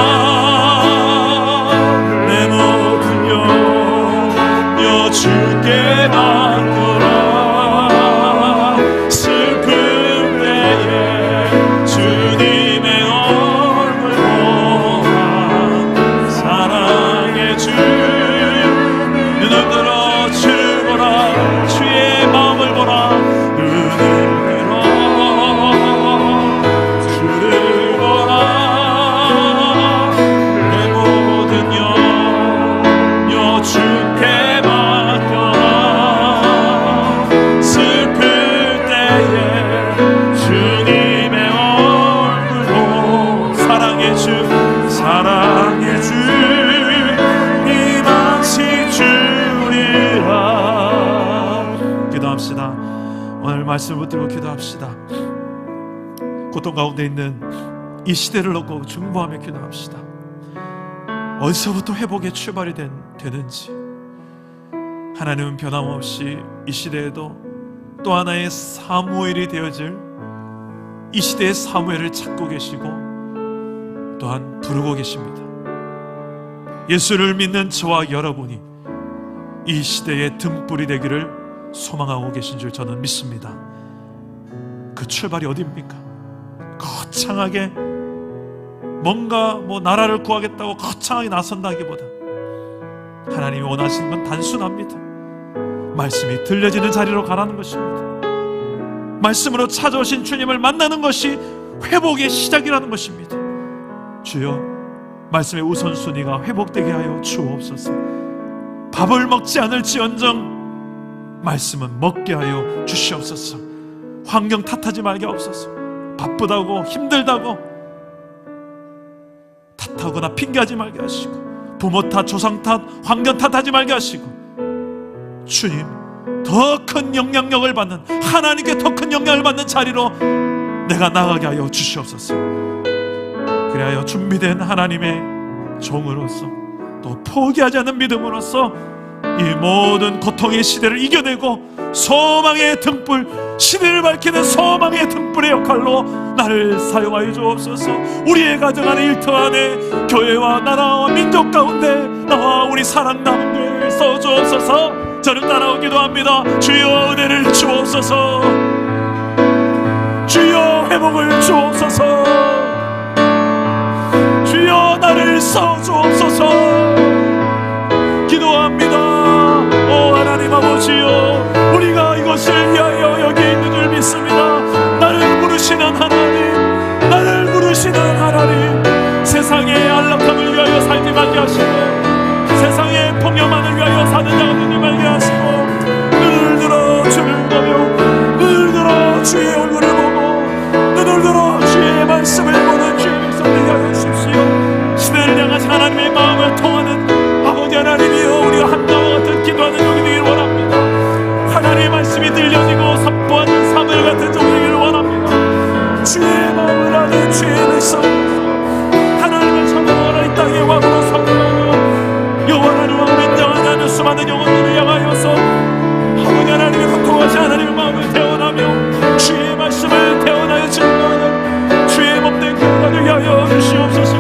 내 모든 영여 주께 맡겨라. 슬픈 때에 주님의 얼굴 보라. 사랑의 주 눈을 들어 주를 보라. 주의 마음을 보라. 눈을 기도합시다. 오늘 말씀을 붙들고 기도합시다. 고통 가운데 있는 이 시대를 놓고 중보하며 기도합시다. 어디서부터 회복의 출발이 되는지, 하나님은 변함없이 이 시대에도 또 하나의 사무엘이 되어질 이 시대의 사무엘을 찾고 계시고 또한 부르고 계십니다. 예수를 믿는 저와 여러분이 이 시대의 등불이 되기를 소망하고 계신 줄 저는 믿습니다. 그 출발이 어디입니까? 거창하게 뭔가 나라를 구하겠다고 거창하게 나선다기보다 하나님이 원하시는 건 단순합니다. 말씀이 들려지는 자리로 가라는 것입니다. 말씀으로 찾아오신 주님을 만나는 것이 회복의 시작이라는 것입니다. 주여, 말씀의 우선순위가 회복되게 하여 주옵소서. 밥을 먹지 않을지언정 말씀은 먹게 하여 주시옵소서. 환경 탓하지 말게 하옵소서. 바쁘다고 힘들다고 탓하거나 핑계하지 말게 하시고, 부모 탓, 조상 탓, 환경 탓하지 말게 하시고, 주님, 더 큰 영향력을 받는, 하나님께 더 큰 영향을 받는 자리로 내가 나가게 하여 주시옵소서. 그리하여 준비된 하나님의 종으로서, 또 포기하지 않는 믿음으로서 이 모든 고통의 시대를 이겨내고 소망의 등불, 시대를 밝히는 소망의 등불의 역할로 나를 사용하여 주옵소서. 우리의 가정 안에, 일터 안에, 교회와 나라와 민족 가운데 나와 우리 사랑남은 교회를 써주옵소서. 저를 따라오기도 합니다. 주여, 은혜를 주옵소서. 주여, 회복을 주옵소서. 주여, 나를 써주옵소서. 기도합니다. 오 하나님 아버지여, 우리가 이것을 위하여 여기 있는 줄 믿습니다. 나를 부르시는 하나님, 나를 부르시는 하나님, 세상의 안락함을 위하여 살지 말게 하시고, 세상의 폭력만을 위하여 사는 자가 되지 말게 하시고, 눈을 들어 주를 보며, 눈을 들어 주의 얼굴을 보고, 눈을 들어 주의 말씀을 보는 주의 백성들이 하여 주십시오. 시대를 향하신 하나님의 마음을 통하는 아버지 하나님이여, 우리가 한나와 같은 기도하는 종이 되기를 원합니다. 하나님의 말씀이 들려지고 선포하는 사물 같은 종이 되기를 원합니다. 주의 마음을 아는 주의 백성, 하나님을 찬양하라. 이 땅의 왕으로 선포하며 여호와 나를 왕으로 인정하지 않는 수많은 영혼들을 향하여서 아버지 하나님의 고통하신 하나님의 마음을 태어나며 주의 말씀을 태어나여 증거하는 주의 몸된 교회를 위하여 주시옵소서.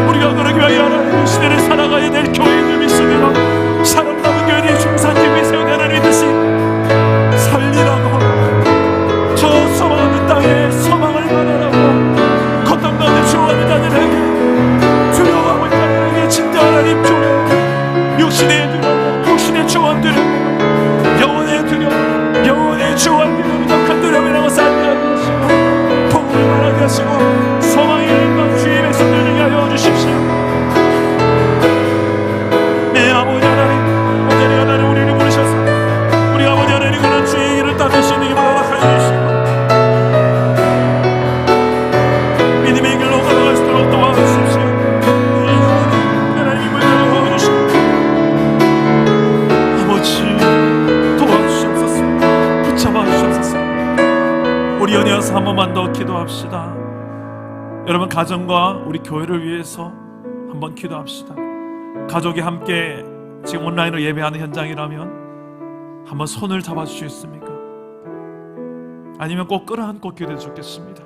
우리가 그러기 위하여 하나님의 시대를 살아가야 될 교회를 믿습니다. 사람 남은 교회들이 중산집에 세운 하나님의 뜻이 살리라고, 저 소망하는 땅에 소망을 말하라고, 고통 가운데 죽어가는 자들에게, 두려워하고 있는 자들에게 진짜 하나님 주여, 육신의 두려움, 육신의 초원 두려움, 영혼의 두려움, 영혼의 초원 두려움이 더 큰 두려움이라고 쌓게 하시고, 복음을 말하게 하시고, 소망의 일방 주의 백성들을 위하여 주십시오. 내 아버지 하나님, 오늘 하나님 우리를 부르셔서 우리 아버지 하나님 그런 주의 일을 따르시는 힘을 허락하여 주시고, 믿음의 길로 걸어갈 수 있도록 도와주십시오. 하나님 힘을 내어 주시고, 아버지 도와주시옵소서. 붙잡아 주시옵소서. 우리 연이어서 한 번만 더 기도합시다. 여러분, 가정과 우리 교회를 위해서 한번 기도합시다. 가족이 함께 지금 온라인으로 예배하는 현장이라면 한번 손을 잡아주시겠습니까? 아니면 꼭 끌어안고 기도해 주겠습니다.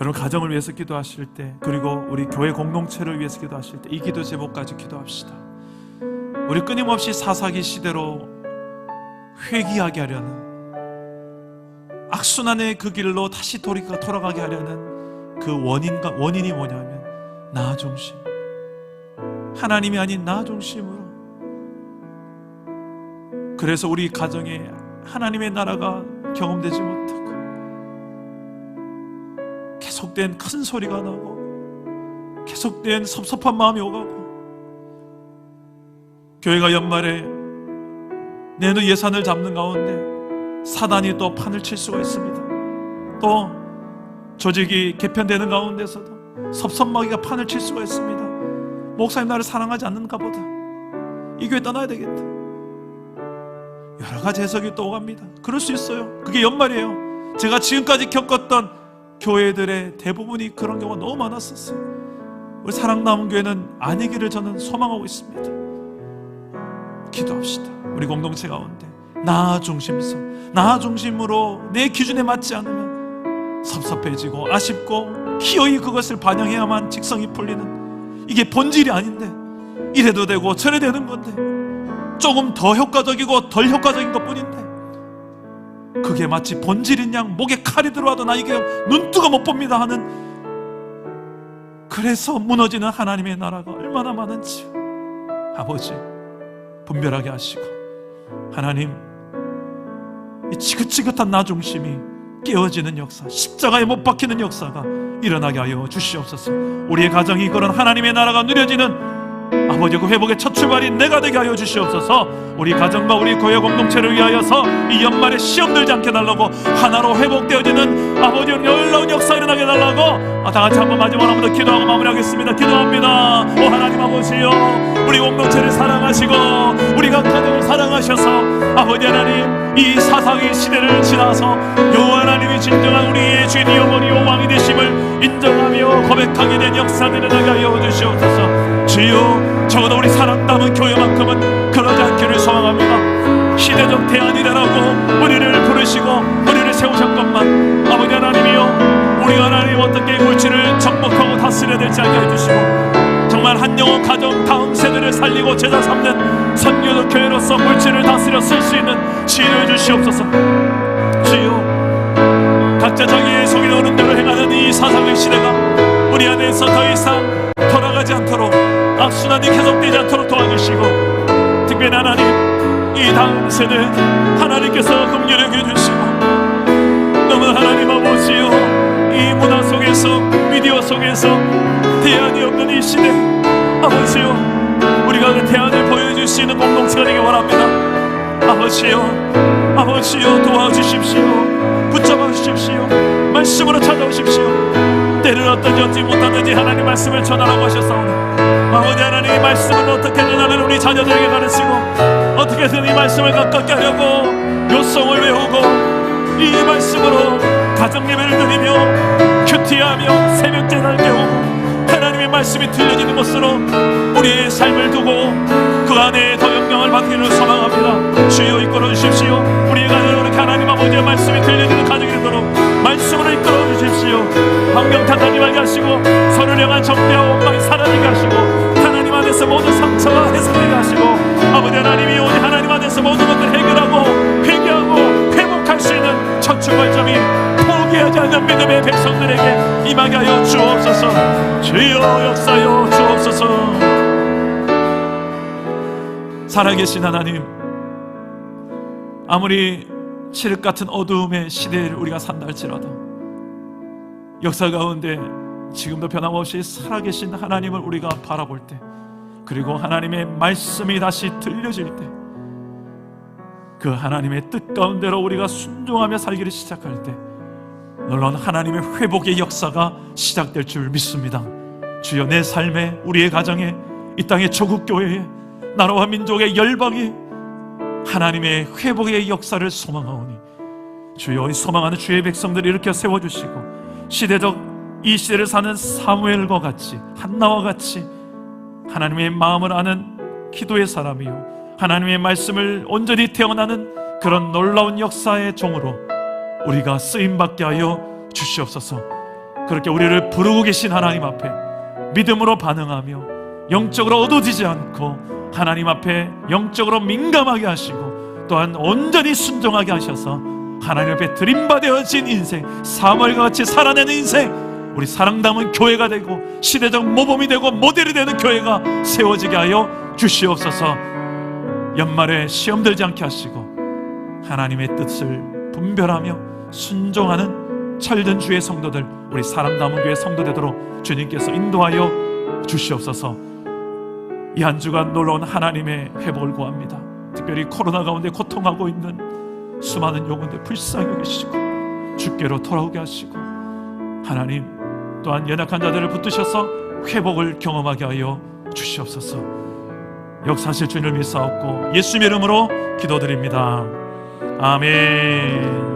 여러분, 가정을 위해서 기도하실 때, 그리고 우리 교회 공동체를 위해서 기도하실 때 이 기도 제목까지 기도합시다. 우리 끊임없이 사사기 시대로 회귀하게 하려는, 악순환의 그 길로 다시 돌아가게 하려는 그 원인이 뭐냐면 나 중심, 하나님이 아닌 나 중심으로. 그래서 우리 가정에 하나님의 나라가 경험되지 못하고 계속된 큰 소리가 나고 계속된 섭섭한 마음이 오가고, 교회가 연말에 내는 예산을 잡는 가운데 사단이 또 판을 칠 수가 있습니다. 또 조직이 개편되는 가운데서도 섭섭마귀가 판을 칠 수가 있습니다. 목사님 나를 사랑하지 않는가 보다, 이 교회 떠나야 되겠다. 여러 가지 해석이 또 오갑니다. 그럴 수 있어요. 그게 연말이에요. 제가 지금까지 겪었던 교회들의 대부분이 그런 경우가 너무 많았었어요. 우리 사랑남은교회는 아니기를 저는 소망하고 있습니다. 기도합시다. 우리 공동체 가운데 나 중심으로 내 기준에 맞지 않으면 섭섭해지고 아쉽고 기어이 그것을 반영해야만 직성이 풀리는, 이게 본질이 아닌데 이래도 되고 저래 되는 건데 조금 더 효과적이고 덜 효과적인 것뿐인데 그게 마치 본질인 양 목에 칼이 들어와도 나 이게 눈뜨고 못 봅니다 하는, 그래서 무너지는 하나님의 나라가 얼마나 많은지 아버지 분별하게 하시고, 하나님 이 지긋지긋한 나 중심이 깨어지는 역사, 십자가에 못 박히는 역사가 일어나게 하여 주시옵소서. 우리의 가정이 그런 하나님의 나라가 누려지는 아버지 그 회복의 첫 출발인 내가 되게 하여 주시옵소서. 우리 가정과 우리 교회 공동체를 위하여서 이 연말에 시험 들지 않게 달라고, 하나로 회복되어지는 아버지 놀라운 역사 일어나게 달라고 다 같이 한번 마지막으로 한번 더 기도하고 마무리하겠습니다. 기도합니다. 오 하나님 아버지요, 우리 공동체를 사랑하시고 우리 각 가정을 사랑하셔서 아버지 하나님 이 사사기 시대를 지나서 여호와 하나님이 진정한 우리의 주인이요 머리요 왕이 되심을 인정하며 고백하게 된 역사들을 일어나게 하여 주시옵소서. 주여 적어도 우리 사랑남은 교회만큼은 그러지 않기를 소망합니다. 시대적 대안이라고 우리를 부르시고 우리를 세우셨건만 아버지 하나님이여, 우리가 하나님 어떻게 물질을 정복하고 다스려야 될지 알게 해주시고 정말 한 영혼 가정 다음 세대를 살리고 제자 삼는 선교적 교회로서 물질을 다스려 쓸 수 있는 지혜를 주시옵소서. 주여 각자 자기의 속에 오는 대로 행하는 이 사상의 시대가 우리 안에서 더 이상 돌아가지 않도록 악순환이 계속되지 않도록 도와주시고, 특별히 하나님 이 다음 세대 하나님께서 긍휼히 여겨주시고, 너무 하나님 아버지요 이 문화 속에서 미디어 속에서 대안이 없는 이 시대 아버지요, 우리가 그 대안을 보여줄 수 있는 공동체가 되기 원합니다. 아버지요 도와주십시오. 붙잡아 주십시오. 말씀으로 찾아오십시오. 때를 어떤지 얻지 못하든지 하나님 말씀을 전하라고 하셨사오니 아버지 하나님 이 말씀을 어떻게든 하나님 우리 자녀들에게 가르치고 어떻게든 이 말씀을 가깝게 하려고 요성을 외우고 이 말씀으로 가정 예배를 드리며 큐티하며 새벽 제단을 배우고 하나님의 말씀이 들려지는 곳으로 우리의 삶을 두고 그 안에 더 영향을 받기를 소망합니다. 주여 이끌어 주십시오. 우리의 가정으로 이렇게 하나님 아버지의 말씀이 들려지는 가정이 되도록 말씀으로 이끌어 주십시오. 환경 탓하지 말게 하시고 서로를 향한 정죄와 원망이 사라지게 하시고 하나님 안에서 모든 상처가 해소되게 하시고 아버지 하나님이 오직 하나님 안에서 모든 것들을 해결하고 회개하고 회복할 수 있는 첫 출발점이 포기하지 않는 믿음의 백성들에게 임하게 하여 주옵소서. 주여 역사여 주옵소서. 살아계신 하나님, 아무리 칠흑 같은 어두움의 시대를 우리가 산다 할지라도 역사 가운데 지금도 변함없이 살아계신 하나님을 우리가 바라볼 때, 그리고 하나님의 말씀이 다시 들려질 때, 그 하나님의 뜻 가운데로 우리가 순종하며 살기를 시작할 때 놀라운 하나님의 회복의 역사가 시작될 줄 믿습니다. 주여 내 삶에, 우리의 가정에, 이 땅의 조국교회에, 나라와 민족의 열방이 하나님의 회복의 역사를 소망하오니 주여 이 소망하는 주의 백성들을 일으켜 세워주시고 시대적 이 시대를 사는 사무엘과 같이, 한나와 같이 하나님의 마음을 아는 기도의 사람이요 하나님의 말씀을 온전히 태어나는 그런 놀라운 역사의 종으로 우리가 쓰임받게 하여 주시옵소서. 그렇게 우리를 부르고 계신 하나님 앞에 믿음으로 반응하며 영적으로 얻어지지 않고 하나님 앞에 영적으로 민감하게 하시고 또한 온전히 순종하게 하셔서 하나님 앞에 드림받아진 인생, 사무엘과 같이 살아내는 인생, 우리 사랑 담은 교회가 되고 시대적 모범이 되고 모델이 되는 교회가 세워지게 하여 주시옵소서. 연말에 시험 들지 않게 하시고 하나님의 뜻을 분별하며 순종하는 철든 주의 성도들, 우리 사랑 담은 교회 성도 되도록 주님께서 인도하여 주시옵소서. 이 한 주간 놀라운 하나님의 회복을 구합니다. 특별히 코로나 가운데 고통하고 있는 수많은 영혼들 불쌍히 여기시고 주께로 돌아오게 하시고 하나님 또한 연약한 자들을 붙드셔서 회복을 경험하게 하여 주시옵소서. 역사하실 주님을 믿사옵고 예수님의 이름으로 기도드립니다. 아멘.